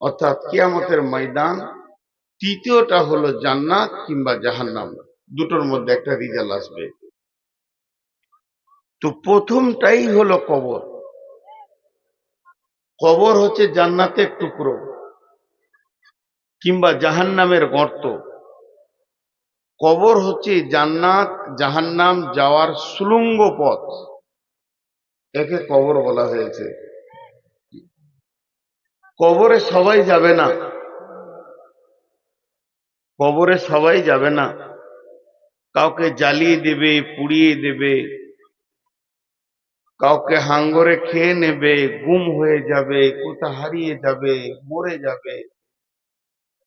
অর্থাৎ কিয়ামতের ময়দান। তৃতীয়টা হলো জান্নাত কিংবা জাহান্নাম, দুটোর মধ্যে একটা রিজাল্ট আসবে। তো প্রথমটাই হলো কবর। কবর হচ্ছে জান্নাতের টুকরো কিংবা জাহান্নামের গর্ত। কবর হচ্ছে জান্নাত জাহান্নাম যাওয়ার সুলঙ্গ পথ, একে কবর বলা হয়েছে। কবরে সবাই যাবে না, কবরে সবাই যাবে না। কাউকে জ্বালিয়ে দেবে, পুড়িয়ে দেবে, কাউকে হাঙ্গরে খেয়ে নেবে, গুম হয়ে যাবে, কোথা হারিয়ে যাবে, মরে যাবে।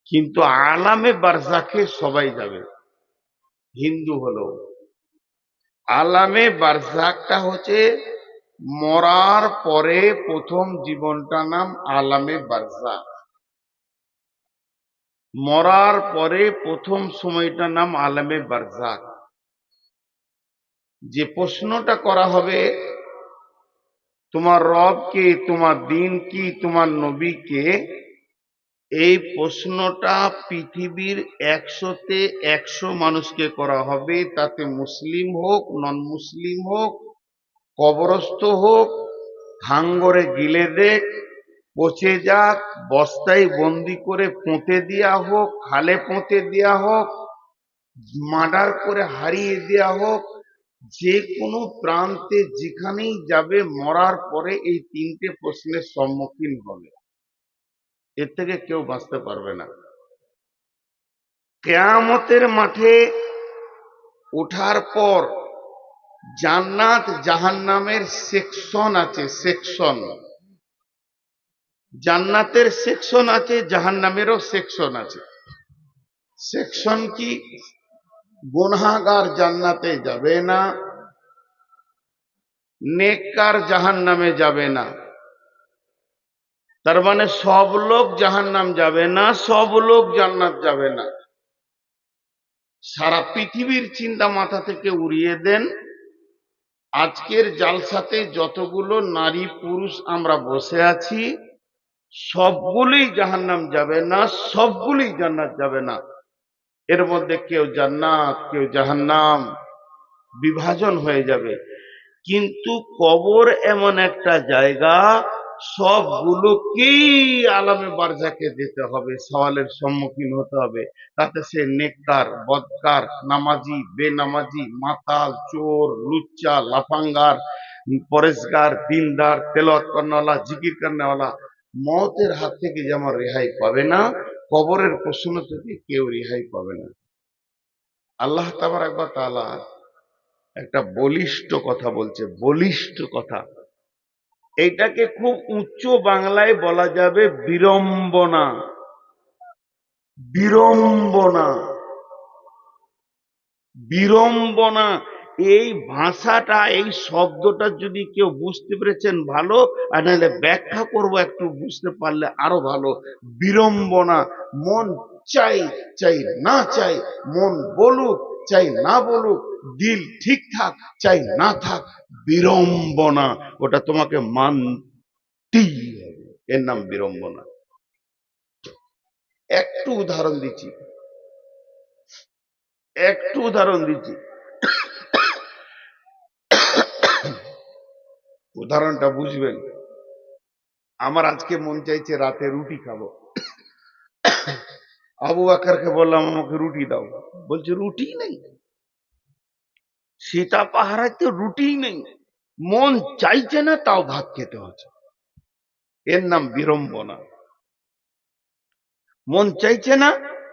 কিন্তু আলামে বারজাখে সবাই যাবে, হিন্দু হলো। আলামে বারজাখটা হচ্ছে মরার পরে প্রথম জীবনটা, নাম আলামে বারজাখ। মরার পরে প্রথম সময়টা নাম আলামে বারজাখ। যে প্রশ্নটা করা হবে, তোমার রব কে, তোমার দিন কি, তোমার নবী কে, এই প্রশ্নটা পৃথিবীর 100-তে 100 মানুষকে করা হবে। তাতে মুসলিম হোক, নন মুসলিম হোক, কবরস্থ হোক, হাঙ্গরে গিলে দেখ, পচে যাক, বস্তায় বন্দি করে পুঁতে দেওয়া হোক, খালে পুঁতে দেওয়া হোক, মার্ডার করে হারিয়ে দেওয়া হোক, যে কোনো প্রান্তে যেখানেই যাবে, মরার পরে এই তিনটে প্রশ্নের সম্মুখীন হবে। এর থেকে কেউ বাঁচতে পারবে না। কিয়ামতের মাঠে ওঠার পর জান্নাত জাহান্নামের সেকশন আছে, সেকশন। জান্নাতের সেকশন আছে, জাহান্নামেরও সেকশন আছে। সেকশন কি? গুনাহগার জান্নাতে যাবে না, নেককার জাহান্নামে যাবে না। তার মানে সব লোক জাহান্নাম যাবে না, সব লোক জান্নাত যাবে না। সারা পৃথিবীর চিন্তা মাথা থেকে উড়িয়ে দেন। আজকের জালসাতে যতগুলো নারী পুরুষ আমরা বসে আছি, সবগুলোই জাহান্নাম যাবে না, সবগুলোই জান্নাত যাবে না। এর মধ্যে কেউ জান্নাত, কেউ জাহান্নাম, বিভাজন হয়ে যাবে। কিন্তু কবর এমন একটা জায়গা, সবগুলোকেই আলামে বারজাকে যেতে হবে, সওয়ালের সম্মুখীন হতে হবে। তাতে সে নেককার, বদকার, নামাজি, বেনামাজি, মাতাল, চোর, লুচ্চা, লাফাঙ্গার, পরেশগার, দিনদার, তেলাওয়াত করনেওয়ালা, জিকির করনেওয়ালা, মওতের হাত থেকে যেমন রেহাই পাবে না, কবরের প্রশ্ন থেকে কেউ রেহাই পাবে না। আল্লাহ তাবারক ওয়া তাআলা একটা বলিষ্ঠ কথা বলছে, বলিষ্ঠ কথা। এইটাকে খুব উচ্চ বাংলায় বলা যাবে বিড়ম্বনা। বিড়ম্বনা, বিড়ম্বনা। এই ভাষাটা, এই শব্দটা যদি কেউ বুঝতে পেরেছেন ভালো, আর নাহলে ব্যাখ্যা করব একটু বুঝতে পারলে আরো ভালো। বিড়ম্বনা, মন চাই চাই না চাই, মন বলুক চাই না বলুক, দিল ঠিক থাক চাই না থাক, বিড়ম্বনা ওটা তোমাকে মানতেই হবে। এর নাম বিড়ম্বনা। একটু উদাহরণ দিচ্ছি, একটু উদাহরণ দিচ্ছি, উদাহরণটা বুঝবেন। আমার আজকে মন চাইছে রাতে রুটি খাবো। আবু বাকরকে বললাম আমাকে রুটি দাও, বলছে রুটি নেই, সীতা পাহারায় তো রুটি নেই, মন চাইছে না তাও ভাত খেতে হচ্ছে। এর নাম বিড়ম্বনা। মন চাইছে না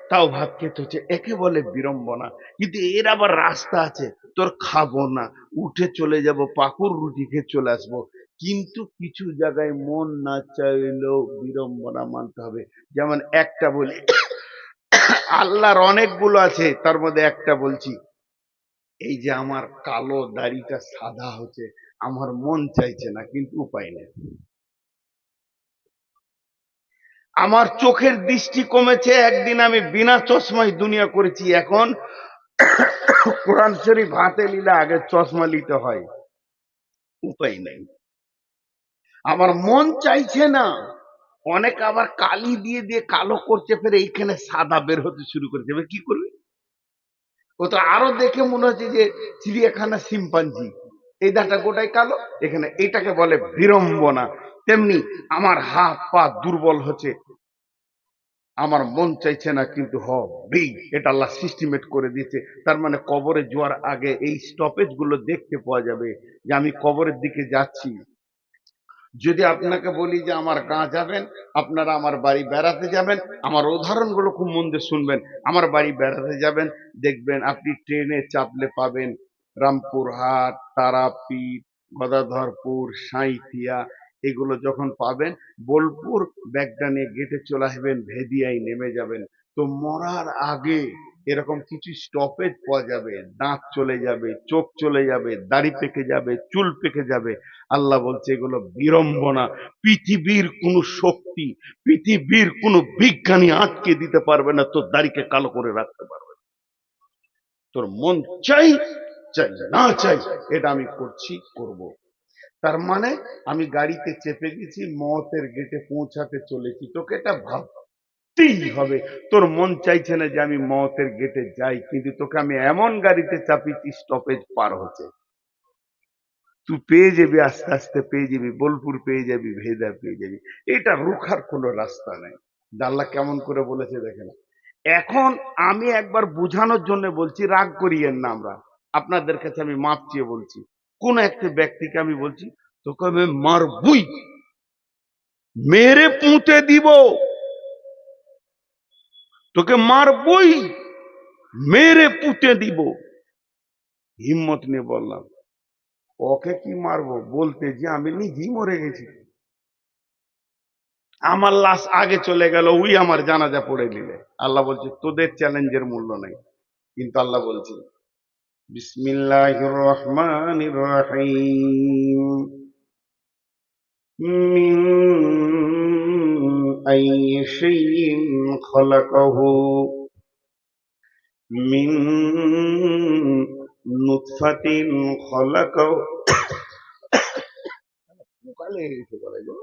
তাও ভাত খেতে হচ্ছে, একে বলে বিড়ম্বনা। কিন্তু এর আবার রাস্তা আছে, তোর খাবো না, উঠে চলে যাব, পাকুর রুটি খেয়ে চলে আসবো। কিন্তু কিছু জায়গায় মন না চাইলেও বিড়ম্বনা মানতে হবে। যেমন একটা বলি, আল্লাহর অনেকগুলো আছে, তার মধ্যে একটা বলছি, এই যে আমার কালো দাড়িটা সাদা হচ্ছে, আমার মন চাইছে না কিন্তু উপায় নেই। আমার চোখের দৃষ্টি কমেছে, একদিন আমি বিনা চশমায় দুনিয়া করেছি, এখন কোরআন শরীফ হাতে নিলে আগে চশমা নিতে হয়, উপায় নেই। আমার মন চাইছে না। অনেক আবার কালি দিয়ে দিয়ে কালো করছে, ফের এইখানে সাদা বের হতে শুরু করেছে, এবার কি করবে? ও তো আরো দেখে মনে হচ্ছে যে চিড়িয়াখানা শিম্পাঞ্জি, এই দাঁটা গোটাই কালো, এখানে এটাকে বলে বিড়ম্বনা। তেমনি আমার হাত পা দুর্বল হচ্ছে, আমার মন চাইছে না কিন্তু হবেই, এটা আল্লাহ সিস্টেমেট করে দিয়েছে। তার মানে কবরে যাওয়ার আগে এই স্টপেজ গুলো দেখতে পাওয়া যাবে যে আমি কবরের দিকে যাচ্ছি। যদি আপনাকে বলি যে আমার গাঁ যাবেন, আপনারা আমার বাড়ি বেড়াতে যাবেন, আমার উদাহরণগুলো খুব মন দিয়ে শুনবেন। আমার বাড়ি বেড়াতে যাবেন, দেখবেন আপনি ট্রেনে চাপলে পাবেন রামপুরহাট, তারাপীঠ, গদাধরপুর, সাঁইথিয়া, এগুলো যখন পাবেন, বোলপুর ব্যাগটা নিয়ে গেটে চলে আসবেন, ভেদিয়ায় নেমে যাবেন। তো মরার আগে এরকম কিছু স্টপেজ পাওয়া যাবে, দাঁত চলে যাবে, চোখ চলে যাবে, দাড়ি পেকে যাবে, চুল পেকে যাবে। আল্লাহ বলছে এগুলো বিড়ম্বনা। পৃথিবীর কোন শক্তি, পৃথিবীর কোন বিজ্ঞানী আটকে দিতে পারবে না, তোর দাড়িকে কালো করে রাখতে পারবে না। তোর মন চাই চাই না চাই, এটা আমি করছি, করব। তার মানে আমি গাড়িতে চেপে গেছি, মতের গেটে পৌঁছাতে চলেছি, তোকে এটা ভাবতেই হবে। তোর মন চাইছে না যে আমি মতের গেটে যাই, কিন্তু তোকে আমি এমন গাড়িতে চাপিয়েছি স্টপেজ পার হচ্ছে, তুই পেয়ে যাবি, আস্তে আস্তে পেয়ে যাবি, বোলপুর পেয়ে যাবি, ভেদা পেয়ে যাবি। এটা রুখার কোনো রাস্তা নাই। আল্লাহ কেমন করে বলেছে দেখেন। এখন আমি একবার বোঝানোর জন্য বলছি, রাগ করিয়েন না, আমরা আপনাদের কাছে আমি মাপ চেয়ে বলছি। কোন একটা ব্যক্তিকে আমি বলছি, তোকে আমি মারবই, মেরে পুঁতে দিব, তোকে মারবই, মেরে পুঁতে দিব। হিম্মত নিয়ে বললাম, ওকে কি মারবো বলতে যে আমি নিজেই মরে গেছি, আমার লাশ আগে চলে গেল, ওই আমার জানাজা পড়ে নিলে। আল্লাহ বলছে তোদের চ্যালেঞ্জের মূল্য নাই। কিন্তু আল্লাহ বলছে বিসমিল্লাহির রহমানির রহিম, মিন আইয়ি শাইইন খলাকাহু, মিন নুতফাতিন খলাকাহু। কালে এসে বলে গো,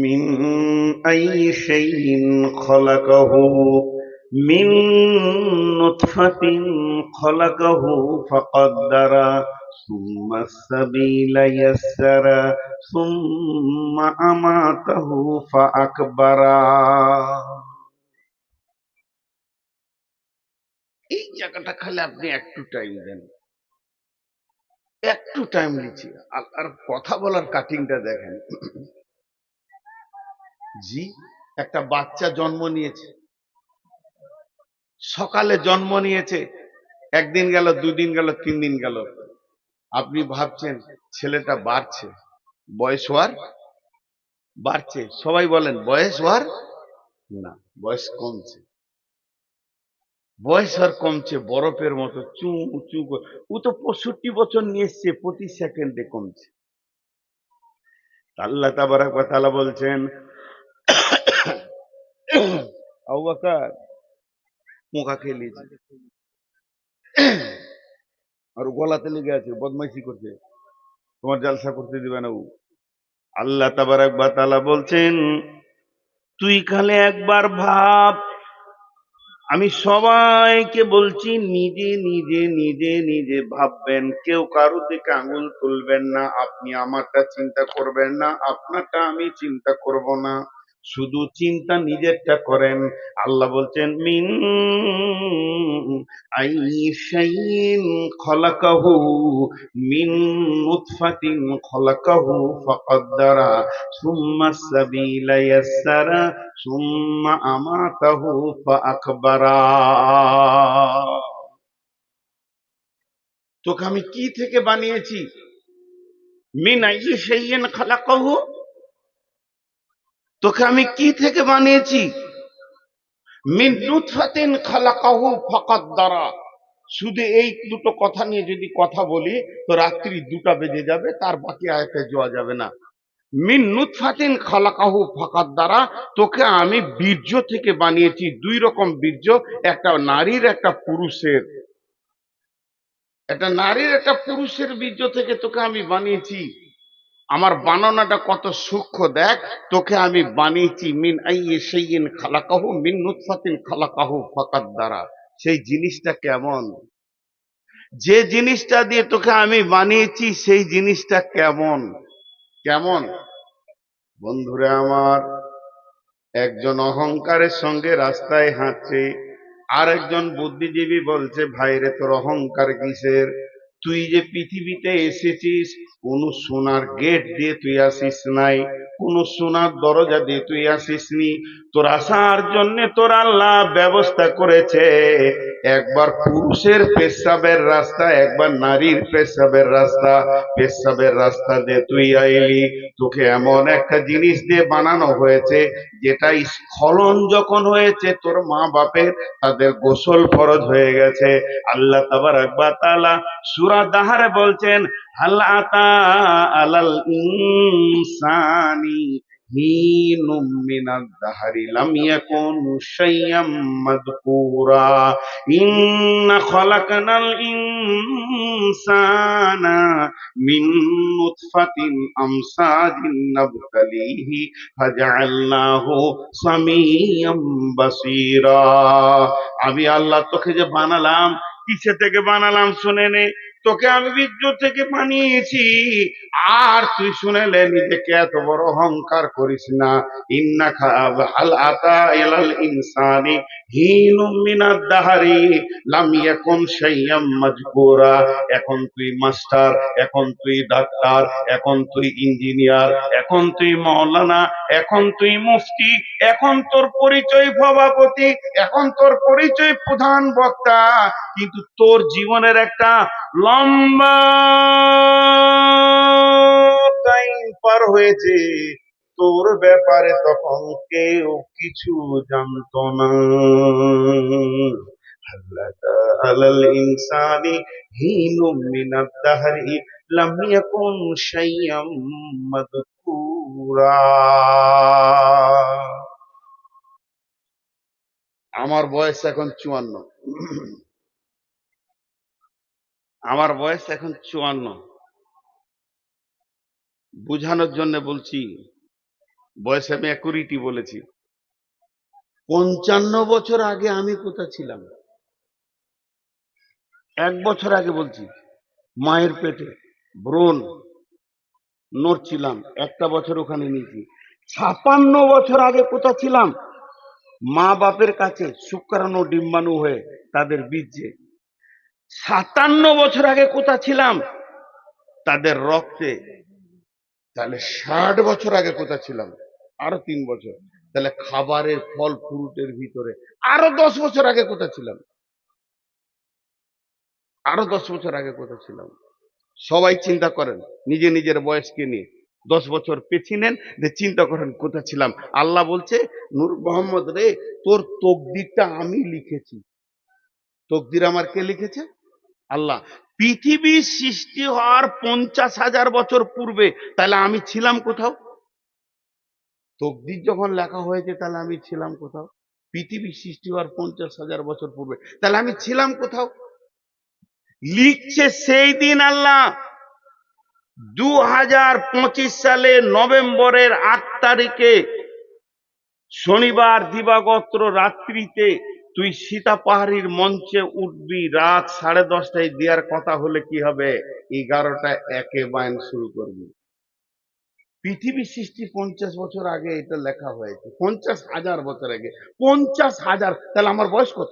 من أي شيء خلقه، من نطفة خلقه فقدر، ثم السبيل يسر، ثم أماته فأكبر। এই জায়গাটা খালি আপনি একটু টাইম দেন, একটু টাইম নিচ্ছি, আর কথা বলার কাটিংটা দেখেন। জি, একটা বাচ্চা জন্ম নিয়েছে, সকালে জন্ম নিয়েছে, একদিন গেল, দুদিন গেল, 3 দিন গেল, আপনি ভাবছেন ছেলেটা বাড়ছে, বয়স হওয়ার বাড়ছে, সবাই বলেন বয়স হওয়ার না, বয়স কমছে। বয়স আর কমছে বরফের মতো চু চু ও তো 65 বছর নিয়ে এসছে, প্রতি সেকেন্ডে কমছে। আল্লাহ তাবারাক ওয়া তাআলা বলছেন, আবু বকর পোকা খেয়ে নিয়েছে আর গলাতে লেগে আছে, বদমাইশি করছে, তোমার জালসা করতে দিবে না ও। আল্লাহ তাবারাক ওয়া তাআলা বলছেন, তুই খালি একবার ভাব, আমি সবাইকে বলছি নিজে নিজে নিজে নিজে ভাববেন, কেউ কারো দিকে আঙুল তুলবেন না, আপনি আমারটা চিন্তা করবেন না, আপনারটা আমি চিন্তা করব না, শুধু চিন্তা নিজেরটা করেন। আল্লাহ বলছেন, মিন আই শাইইন খলাকাহু, মিন নুতফাতিন খলাকাহু ফাকাদ্দারা সুম্মা সাবিলা ইয়াসসারা সুম্মা আমাতাহু ফাআকবারা। তোকে আমি কি থেকে বানিয়েছি? মিন আইয়ি শাইইন খালাকাহু, তোকে আমি কি থেকে বানিয়েছি? মিন নুতফাতিন খালাকাহু ফাকাদ্দারা। শুধু এই দুটো কথা নিয়ে যদি কথা বলি তো রাত্রি 2টা বেজে যাবে, তার বাকি আয়াতে যাওয়া যাবে না। মিন নুতফাতিন খালাকাহু ফাকাদ্দারা, তোকে আমি বীর্য থেকে বানিয়েছি, 2 রকম বীর্য, একটা নারীর একটা পুরুষের। একটা নারীর একটা পুরুষের বীর্য থেকে তোকে আমি বানিয়েছি। আমার বানানোটা কত সূক্ষ্ম দেখ, তোকে আমি বানিয়েছি মিন আইয়ি শাইইন খালাকাহু মিন নুতফাতিন খালাকাহু ফাকাদ্দারা। সেই জিনিসটা কেমন? যে জিনিসটা দিয়ে তোকে আমি বানিয়েছি সেই জিনিসটা কেমন? কেমন? বন্ধুরা আমার, একজন অহংকারের সঙ্গে রাস্তায় হাঁটছে, আর একজন বুদ্ধিজীবী বলছে, ভাইরে তোর অহংকার কিসের? তুই যে পৃথিবীতে এসেছিস কোন সোনার গেট দিয়ে তুই আসিস নাই, কোন সোনার দরজা দিয়ে তুই আসিসনি। তোর আসার জন্য তোর আল্লাহ ব্যবস্থা করেছে, একবার পুরুষের পেশাবের রাস্তা, একবার নারীর পেশাবের রাস্তা। পেশাবের রাস্তা দিয়ে তুই আইলি, তোকে এমন একটা জিনিস দিয়ে বানানো হয়েছে যেটা স্খলন যখন হয়েছে তোর মা বাপের, তাদের গোসল ফরজ হয়ে গেছে। আল্লাহ তাবারাক ওয়া তাআলা সূরা দাহরে বলছেন, হাল আতা আলাল ইনসানি হিনুম মিনাদ দাহরি লাম ইয়াকুন শাইয়্যাম মাযকুরা ইন্না খালাকনাল ইনসানা মিন নুতফাতিন আমসাজিন নাবতালিহি ফাজআলনাহু সামিয়াম বাসীরা। আমি আল্লাহ তোকে যে বানালাম, কিসে থেকে বানালাম শুনে নে, তোকে আমি বীর্য থেকে বানিয়েছি। আর তুই শুনেলে নিজেকে এত বড় অহংকার করিস না। ইন্না হাল আতা ইলাল ইনসানি হিনুম মিনাদ দাহরি লাম ইয়াকুন শাইয়্যাম মাযকুরা। এখন তুই মাস্টার, এখন তুই ডাক্তার, এখন তুই ইঞ্জিনিয়ার, এখন তুই মাওলানা, এখন তুই মুফতি, এখন তোর পরিচয় সভাপতি, এখন তোর পরিচয় প্রধান বক্তা, কিন্তু তোর জীবনের একটা লম্বা টাইম পার হয়েছে, তোর ব্যাপারে তখন কেউ কিছু জানতো না। হাল্লাতা আলাল ইনসানি হিনুম মিনাদ দাহরি লাম ইয়াকুন শাইয়্যাম মাযকুরা। আমার বয়স এখন 54। আমার বয়স এখন 54। বুঝানোর জন্য বলছি, বয়স আমি অ্যাকুরিটি বলেছি। 55 বছর আগে আমি কোথা ছিলাম? 1 বছর আগে বলছি, মায়ের পেটে ভ্রূণ নড়ছিলাম, 1টা বছর ওখানে নিয়েছি। 56 বছর আগে কোথা ছিলাম? মা বাপের কাছে শুক্রাণু ডিম্বাণু হয়ে তাদের বীর্যে। 57 বছর আগে কোথা ছিলাম? তাদের রক্তে। তাহলে 60 বছর আগে কোথা ছিলাম? আরো 3 বছর। তাহলে খাবারের ফল ফ্রুটের ভিতরে আরো 10 বছর আগে কোথা ছিলাম? আরো 10 বছর আগে কোথা ছিলাম? সবাই চিন্তা করেন নিজে নিজের বয়সকে নিয়ে, 10 বছর পেছিয়ে নেন, যে চিন্তা করেন কোথা ছিলাম। আল্লাহ বলছে, নূর মোহাম্মদ রে, তোর তকদিরটা আমি লিখেছি। তকদির আমার কে লিখেছে? আল্লাহ। পৃথিবীর সৃষ্টি হওয়ার 50,000 বছর পূর্বে তাহলে আমি ছিলাম কোথাও? তকদির যখন লেখা হয়েছে তাহলে আমি ছিলাম কোথাও? পৃথিবীর সৃষ্টি হওয়ার 50,000 বছর পূর্বে তাহলে আমি ছিলাম কোথাও? লিখছে সেই দিন আল্লাহ 2025 সালে নভেম্বরের 8 তারিখে শনিবার দিবাগত রাত্রিতে তুই সীতা পাহাড়ির মঞ্চে উঠবি রাত 10:30টায় দেওয়ার কথা হলে কি হবে? 11টা একে বায়ান শুরু করবি। পৃথিবী সৃষ্টি 50 বছর আগে এটা লেখা হয়েছে, 50,000 বছর আগে। 50,000, তাহলে আমার বয়স কত?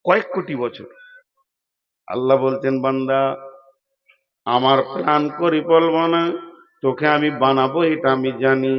কয়েক কোটি বছর। আল্লাহ বলছেন বান্দা আমার প্ল্যান পরিকল্পনা তোকে আমি বানাবো এটা আমি জানি,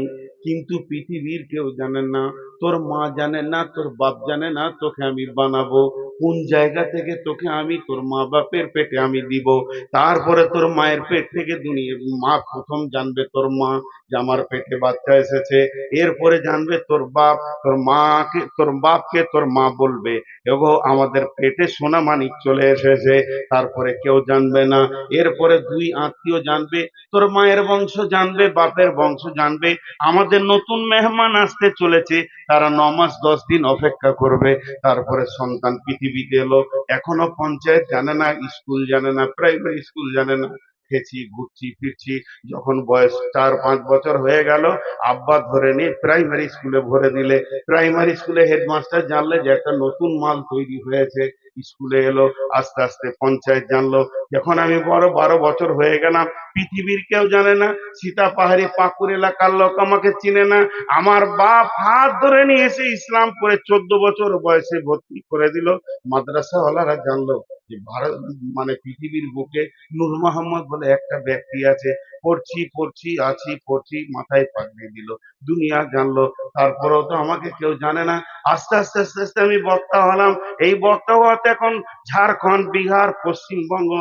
কিন্তু পৃথিবীর কেউ জানে না, তোর মা জানে না, তোর বাপ জানে না তোকে আমি বানাবো। কোন জায়গা থেকে তোকে আমি তোর মা বাপের পেটে আমি দিব, তারপরে তোর মায়ের পেট থেকে দুনিয়া মা প্রথম জানবে তোর মা যে আমার পেটে বাচ্চা এসেছে, এরপরে জানবে তোর বাপ, তোর মাকে তোর বাপকে তোর মা বলবে এগো আমাদের পেটে সোনা মানিক চলে এসেছে, তারপরে কেউ জানবে না। এরপরে দুই আত্মীয় জানবে, তোর মায়ের বংশ জানবে, বাপের বংশ জানবে, আমাদের নতুন মেহমান আসতে চলেছে, তারা 9 মাস 10 দিন অপেক্ষা করবে, তারপরে সন্তান পৃথিবীতে এলো। এখনো পঞ্চায়েত জানে না, স্কুল জানে না, প্রাইমারি স্কুল জানে না। খেছি ঘুরছি ফিরছি, যখন বয়স 4-5 বছর হয়ে গেল আব্বা ধরে নিয়ে প্রাইমারি স্কুলে ভরে দিলে। প্রাইমারি স্কুলে হেডমাস্টার জানলে যে একটা নতুন মাল তৈরি হয়েছে, স্কুলে এলো। আস্তে আস্তে পঞ্চায়েত জানলো। যখন আমি 12 বছর হয়ে গেলাম, পৃথিবীর কেউ জানে না, সীতা পাহাড়ি পাকুর এলাকার লোক আমাকে চিনে না। আমার বাপ হাত ধরে নিয়ে এসে ইসলাম করে 14 বছর বয়সে ভর্তি করে দিল। মাদ্রাসাওয়ালারা জানলো যে ভারত মানে পৃথিবীর বুকে নূর মোহাম্মদ বলে একটা ব্যক্তি আছে। পড়ছি পড়ছি আছি পড়ছি, মাথায় পাগড়ি দিল, দুনিয়া জানলো। তারপরেও তো আমাকে কেউ জানে না। আস্তে আস্তে আস্তে আস্তে আমি বক্তা হলাম। এই বক্তা হওয়াতে এখন ঝাড়খণ্ড, বিহার, পশ্চিমবঙ্গ,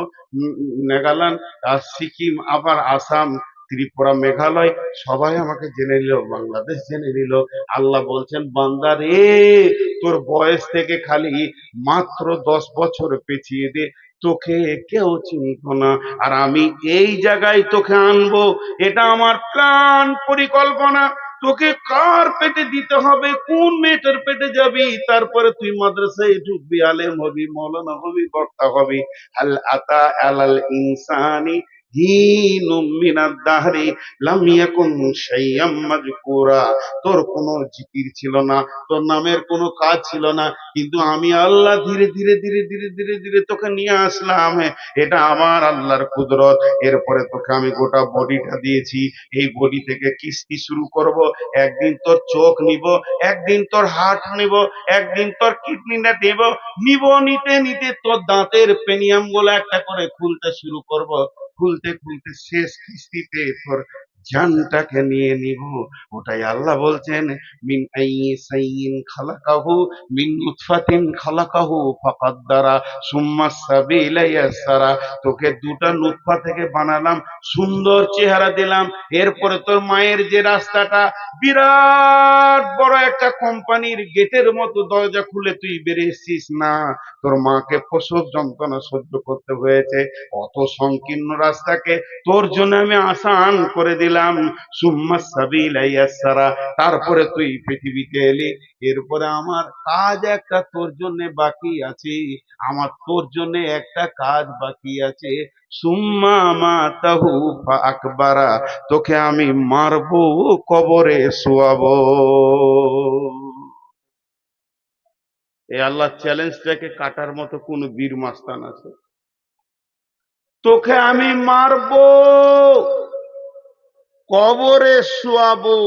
নাগাল্যান্ড, আর সিকিম, আবার আসাম, ত্রিপুরা, মেঘালয় সবাই আমাকে জেনে নিল, বাংলাদেশ জেনে নিল। আল্লাহ বলছেন বান্দা রে, তোর বয়স থেকে খালি মাত্র 10 বছর পেছিয়ে দে, তোকে কেউ চিনত না, আর আমি এই জায়গায় তোকে আনবো। এটা আমার প্ল্যান পরিকল্পনা। তোকে কার পেটে দিতে হবে, কোন মেয়েটার পেটে যাবি, তারপরে তুই মাদ্রাসায় ঢুকবি, আলেম হবি, মৌলানা হবি, বক্তা হবি। হাল আতা আলাল ইনসানি হিনুম মিনাদ দাহরি লাম ইয়াকুন শাইয়াম মাযকুরা। তোর কোনো জিকির ছিল না, তোর নামের কোনো কাজ ছিল না, কিন্তু আমি আল্লাহ ধীরে ধীরে ধীরে ধীরে ধীরে ধীরে তোকে নিয়ে আসলাম। এটা আমার আল্লাহর কুদরত। এরপরে তোকে আমি গোটা বডিটা দিয়েছি, এই বডি থেকে কিস্তি শুরু করব। একদিন তোর চোখ নিব, একদিন তোর হার্ট নিব, একদিন তোর কিডনিটা দেব, নিব, নিতে নিতে তোর দাঁতের পেনিয়াম গুলো একটা করে খুলতে শুরু করব। খুলতে খুলতে শেষ কিস্তিতে তোর জানটাকে নিয়ে নিব। ওটাই আল্লাহ বলছেন মিন আইয়িন খালাকাহু মিন নুতফাতিন খালাকাহু ফাকাদ্দারা সুম্মা সাবিলা ইয়াসসারা। তোকে দুটা নুতফা থেকে বানালাম, সুন্দর চেহারা দিলাম। এরপরে তোর মায়ের যে রাস্তাটা, বিরাট বড় একটা কোম্পানির গেটের মতো দরজা খুলে তুই বেরিয়েছিস না, তোর মাকে প্রসব যন্ত্রণা সহ্য করতে হয়েছে। অত সংকীর্ণ রাস্তাকে তোর জন্য আমি আসান করে দিলাম। সুম্মা সাবিলা ইয়াসসারা। তারপরে তুই পৃথিবীতে এলি। এরপরে আমার কাজ একটা তোর জন্য বাকি আছে, আমার তোর জন্য একটা কাজ বাকি আছে। সুম্মা আমাতাহু ফাআকবারা। তোকে আমি মারবো, কবরে শোয়াবো। এই আল্লাহ চ্যালেঞ্জটাকে কাটার মতো কোন বীর মাস্তান আছে? তোকে আমি মারবো, কবরে শোয়াবো,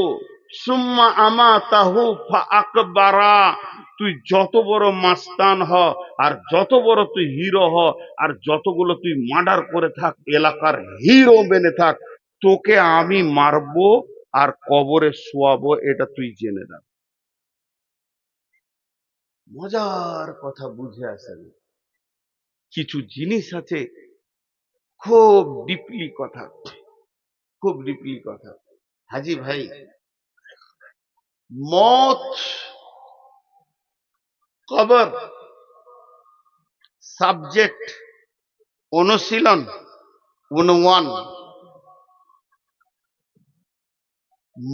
সুম্মা আমাতাহু ফাআকবারা। তুই যত বড় মাস্তান হ, আর যত বড় তুই হিরো হ, আর যতগুলো তুই মার্ডার করে থাক, এলাকার হিরো বেনে থাক, তোকে আমি মারবো আর কবরে শোয়াবো, এটা তুই জেনে রাখ। মজার কথা বুঝে আসেন, কিছু জিনিস আছে খুব ডিপলি কথা, খুব ডিপলি কথা। হাজি ভাই, মত, কবর, সাবজেক্ট অনুশীলন 1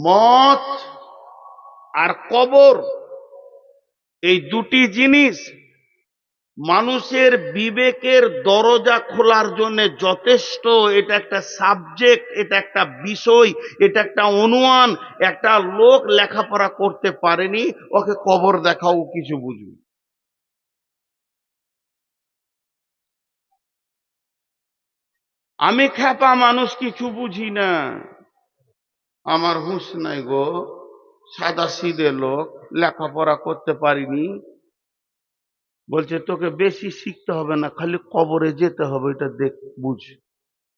মত আর কবর, এই দুটি জিনিস মানুষের বিবেকের দরজা খোলার জন্য যথেষ্ট। এটা একটা সাবজেক্ট, এটা একটা বিষয়, এটা একটা অনুমান। একটা লোক লেখাপড়া করতে পারেনি, ওকে কবর দেখাও কিছু বুঝবে। আমি খ্যাপা মানুষ, কিছু বুঝি না, আমার হুঁশ নাই গো, সাদা সিধে লোক, লেখাপড়া করতে পারিনি। বলছে তোকে বেশি শিখতে হবে না, খালি কবরে যেতে হবে, এটা দেখ বুঝ,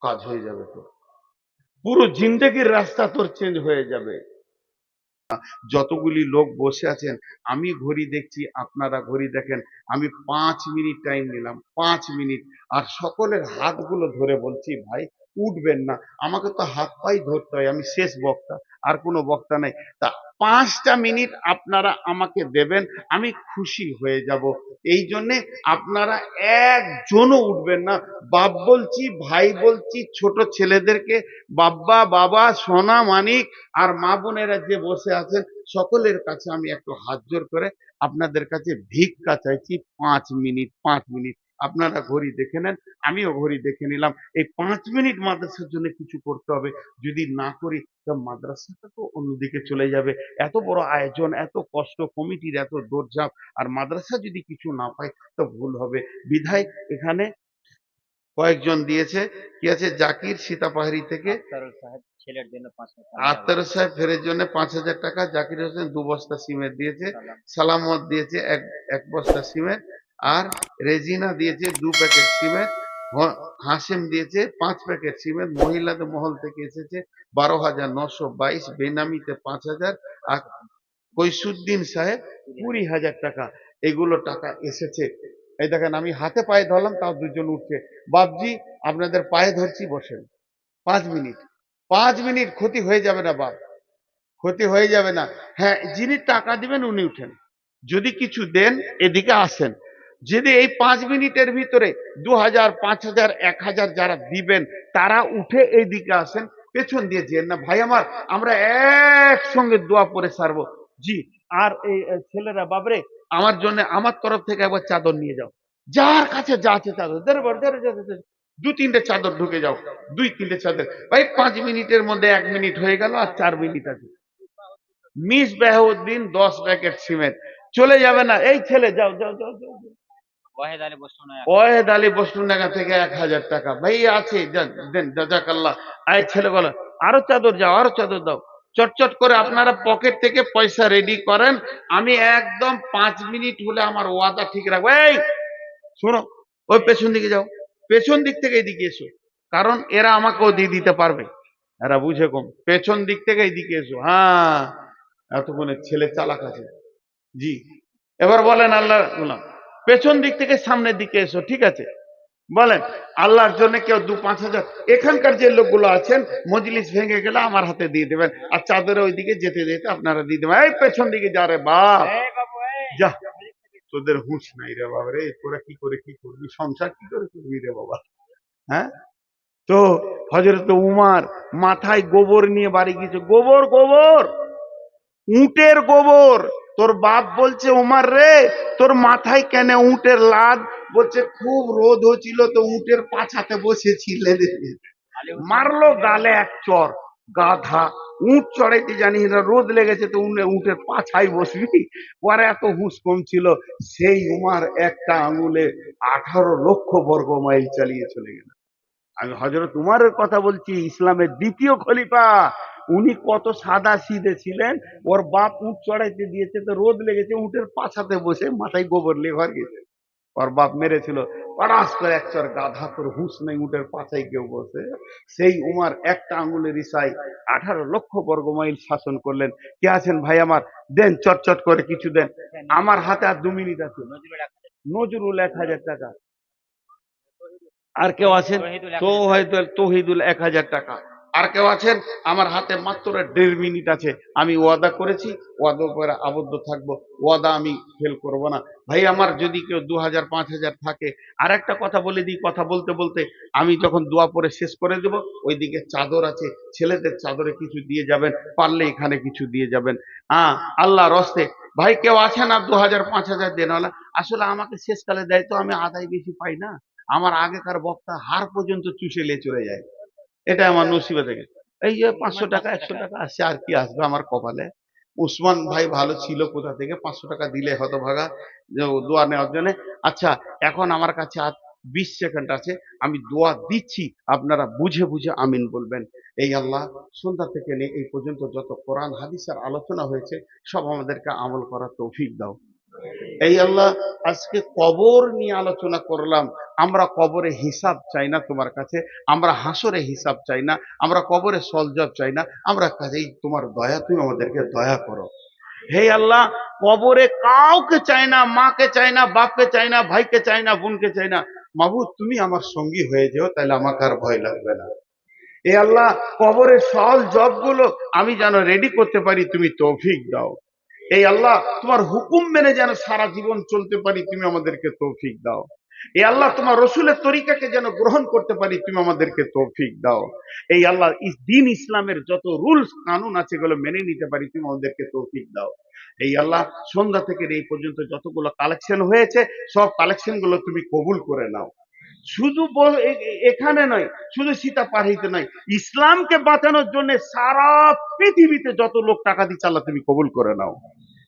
কাজ হয়ে যাবে, তোর পুরো জিন্দেগির রাস্তা তোর চেঞ্জ হয়ে যাবে। যতগুলি লোক বসে আছেন, আমি ঘড়ি দেখছি, আপনারা ঘড়ি দেখেন, আমি 5 মিনিট টাইম নিলাম, 5 মিনিট, আর সকলের হাতগুলো ধরে বলছি ভাই উঠবেন না। আমাকে তো হাত পাই ধরতে হয়, আমি শেষ বক্তা, আর কোনো বক্তা নাই। তা 5টা মিনিট আপনারা আমাকে দেবেন, আমি খুশি হয়ে যাব। এই জন্যে আপনারা একজনও উঠবেন না। বাপ বলছি, ভাই বলছি, ছোট ছেলেদেরকে, বাবা বাবা সোনা মানিক আর মা বোনেরা যে বসে আছেন, সকলের কাছে আমি একটু হাত জোর করে আপনাদের কাছে ভিক্ষা চাইছি, 5 মিনিট, 5 মিনিট। আপনারা ঘড়ি দেখে নেন, আমিও ঘড়ি দেখে নিলাম। এই 5 মিনিট মাদ্রাসার জন্য কিছু করতে হবে। যদি না করি তো মাদ্রাসাটা তো অন্যদিকে চলে যাবে। এত বড় আয়োজন, এত কষ্ট, কমিটির এত দৌড়ঝাঁপ, আর মাদ্রাসা যদি কিছু না পাই তো ভুল হবে। বিধায় এখানে কয়েকজন দিয়েছে, কি আছে, জাকির সীতাপাহাড়ি থেকে, আখতার সাহেব ফেরের জন্য 5,000 টাকা, জাকির হোসেন 2 বস্তা সিমেন্ট দিয়েছে, সালামত দিয়েছে এক বস্তা সিমেন্ট, আর রেজিনা দিয়েছে 2 প্যাকেট সিমেন্ট, হাসেম দিয়েছে 5 প্যাকেট সিমেন্ট, মহিলাদের মহল থেকে এসেছে 12,922, বেনামিতে 5,000, আর কৈসুদ্দিন সাহেব 20,000 টাকা। এগুলো টাকা এসেছে। এই দেখেন আমি হাতে পায়ে ধরলাম, তাও দুজন উঠছে। বাপজি আপনাদের পায়ে ধরছি, বসেন। 5 মিনিট, 5 মিনিট, ক্ষতি হয়ে যাবে না বাপ, ক্ষতি হয়ে যাবে না। হ্যাঁ, যিনি টাকা দিবেন উনি উঠেন, যদি কিছু দেন এদিকে আসেন। যদি এই 5 মিনিটের ভিতরে 2,000, 5,000, 1,000 যারা দিবেন তারা উঠে এইদিকে আসেন, পেছন দিয়ে যেন না ভাই আমার, আমরা একসঙ্গে দোয়া পরে সারবো। জি, আর এই ছেলেরা বাবরে আমার জন্য, আমার তরফ থেকে একবার চাদর নিয়ে যাও, যার কাছে যা আছে চাদর, 2-3টে চাদর ঢুকে যাও, 2-3টে চাদর। ভাই 5 মিনিটের মধ্যে 1 মিনিট হয়ে গেল, আর 4 মিনিট আছে। মিস বাহাউদ্দিন 10 প্যাকেট সিমেন্ট, চলে যাবে না। এই ছেলে যাও যাও যাও যাও। ওয়েদ আলী বসুনাগা থেকে 1,000 টাকা, ভাই আছে, দেন, জাজাকাল্লাহ। এই ছেলে বলো আরো চাদর, যাও আরো চাদর দাও। চটচট করে আপনারা পকেট থেকে পয়সা রেডি করেন, আমি একদম 5 মিনিট হলে আমার ওয়াদা ঠিক রাখবো। এই শোনো, ওই পেছন দিকে যাও, পেছন দিক থেকে এদিকে এসো, কারণ এরা আমাকেও দিয়ে দিতে পারবে, এরা বুঝে কম। পেছন দিক থেকে এদিকে এসো। হ্যাঁ, এতক্ষণে ছেলে চালাক আছে। জি, এবার বলেন আল্লাহ, পেছন দিক থেকে সামনের দিকে এসো, ঠিক আছে? বলেন আল্লাহর জন্য কেউ 2-5 হাজার, এখানকার যে লোকগুলো আছেন, মজলিস ভেঙে গেলে আমার হাতে দিয়ে দেবেন, আর চাদরে ওইদিকে যেতে যেতে আপনারা দিয়ে দেবেন। এই পেছন দিকে যা রে বাপ, যা, তোদের হুঁশ নাই রে বাবা রে, তোরা কি করে কি করবি, সংসার কি করে করবি রে বাবা। হ্যাঁ, তো হযরত উমার মাথায় গোবর নিয়ে বাড়ি গিয়েছে, গোবর গোবর, উটের গোবর। তোর বাপ বলছে উমার রে, তোর মাথায় কেন উটের লাদ? বলছে খুব রোদ হচ্ছিল তো উটের পাছাতে বসেছিলে। মারলো গালে এক চর, গাধা, উট চড়াইতে জানি না, রোদ লেগেছে তো উটের পাছায় বসবি? পরে এত হুঁশ কম ছিল, সেই উমার একটা আঙুলে 18 লক্ষ বর্গ মাইল চালিয়ে চলে গেল। আমি হযরত উমারের কথা বলছি, ইসলামের দ্বিতীয় খলিফা। উনি কত সাদা সিধে ছিলেন, ওর বাপ উট চড়াইতে দিয়েছে তো রোদ লেগেছে, উটের পাছাতে বসে মাথায় গোবর লেগে ঘর গেছে। ওর বাপ মেরেছিল, পড়াস করে এক চর, গাধা তোর হুঁশ নেই, উটের পাছায় কেউ বসে? সেই উমার একটা আঙুলের ইসাই 18 লক্ষ বর্গ মাইল শাসন করলেন। কে আছেন ভাই আমার, দেন চটচট করে কিছু দেন। আমার হাতে আর 2 মিনিট আছে। নজরুল 1,000 টাকা। আর কেউ আছেন? তৌহিদুল 1,000 টাকা। আর কেউ আছেন? আমার হাতে মাত্র 1.5 মিনিট আছে, আমি ওয়াদা করেছি, ওয়াদা করে আবদ্ধ থাকবো, ওয়াদা আমি ফেল করব না। ভাই আমার যদি কেউ 2000 5000 থাকে, আর একটা কথা বলে দিই, কথা বলতে বলতে আমি যখন দোয়া পরে শেষ করে দেব, ওইদিকে চাদর আছে, ছেলেদের চাদরে কিছু দিয়ে যাবেন, পারলে এখানে কিছু দিয়ে যাবেন। হ্যাঁ, আল্লাহর হস্তে। ভাই কেউ আছে না 2000 5000 দেনওয়ালা? আসলে আমাকে শেষকালে দেয় তো, আমি আদায় বেশি পাই না। আমার আগেকার বক্তা হার পর্যন্ত চুষে নিয়ে চলে যায়, এটা আমার নসিবে থেকে। এই যে 500 টাকা 100 টাকা আসছে, আর কি আসবে আমার কপালে? উসমান ভাই ভালো ছিল, কোথা থেকে 500 টাকা দিলে হতভাগা, যে ও দোয়া নেওয়ার জন্য। আচ্ছা, এখন আমার কাছে আর 20 সেকেন্ড আছে, আমি দোয়া দিচ্ছি, আপনারা বুঝে বুঝে আমিন বলবেন। এই আল্লাহ, সন্ধ্যা থেকে নিয়ে এই পর্যন্ত যত কোরআন হাদিসের আলোচনা হয়েছে, সব আমাদেরকে আমল করার তৌফিক দাও। এই আল্লাহ, আজকে কবর নিয়ে আলোচনা করলাম, আমরা কবরে হিসাব চাই না তোমার কাছে, আমরা হাসরে হিসাব চাই না, আমরা কবরে সলজব চাই না, আমরা কাজেই তোমার দয়া, তুমি আমাদেরকে দয়া করো। হে আল্লাহ, কবরে কাউকে চাই না, মাকে চাই না, বাপকে চাই না, ভাইকে চাই না, বোনকে চাই না। মাবুদ, তুমি আমার সঙ্গী হয়ে যেও, তাহলে আমাকে আর ভয় লাগবে না। এ আল্লাহ, কবরের সহজ জব গুলো আমি যেন রেডি করতে পারি, তুমি তৌফিক দাও। এই আল্লাহ, তোমার হুকুম মেনে যেন সারা জীবন চলতে পারি, তুমি আমাদেরকে তৌফিক দাও। এই আল্লাহ, তোমার রসুলের তরিকাকে যেন গ্রহণ করতে পারি, তুমি আমাদেরকে তৌফিক দাও। এই আল্লাহ, দিন ইসলামের যত রুলস কানুন আছে এগুলো মেনে নিতে পারি, তুমি আমাদেরকে তৌফিক দাও। এই আল্লাহ, সন্ধ্যা থেকে এই পর্যন্ত যতগুলো কালেকশন হয়েছে, সব কালেকশন গুলো তুমি কবুল করে নাও। শুধু এখানে নয়, শুধু সীতা পার নয়, ইসলামকে বাঁচানোর জন্য সারা পৃথিবীতে যত লোক টাকা দিচ্ছে, আল্লাহ তুমি কবুল করে নাও।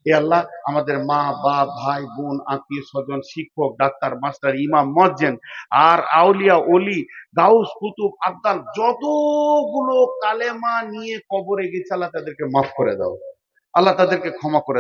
এ আল্লাহ, আমাদের মা বাপ ভাই বোন আত্মীয় স্বজন শিক্ষক ডাক্তার মাস্টার ইমাম মজ্জেন আর আউলিয়া ওলি গাউস কুতুব আবদাল যতগুলো কালেমা নিয়ে কবরে গেছে, আল্লাহ তাদেরকে মাফ করে দাও, আল্লাহ তাদেরকে ক্ষমা করে দাও।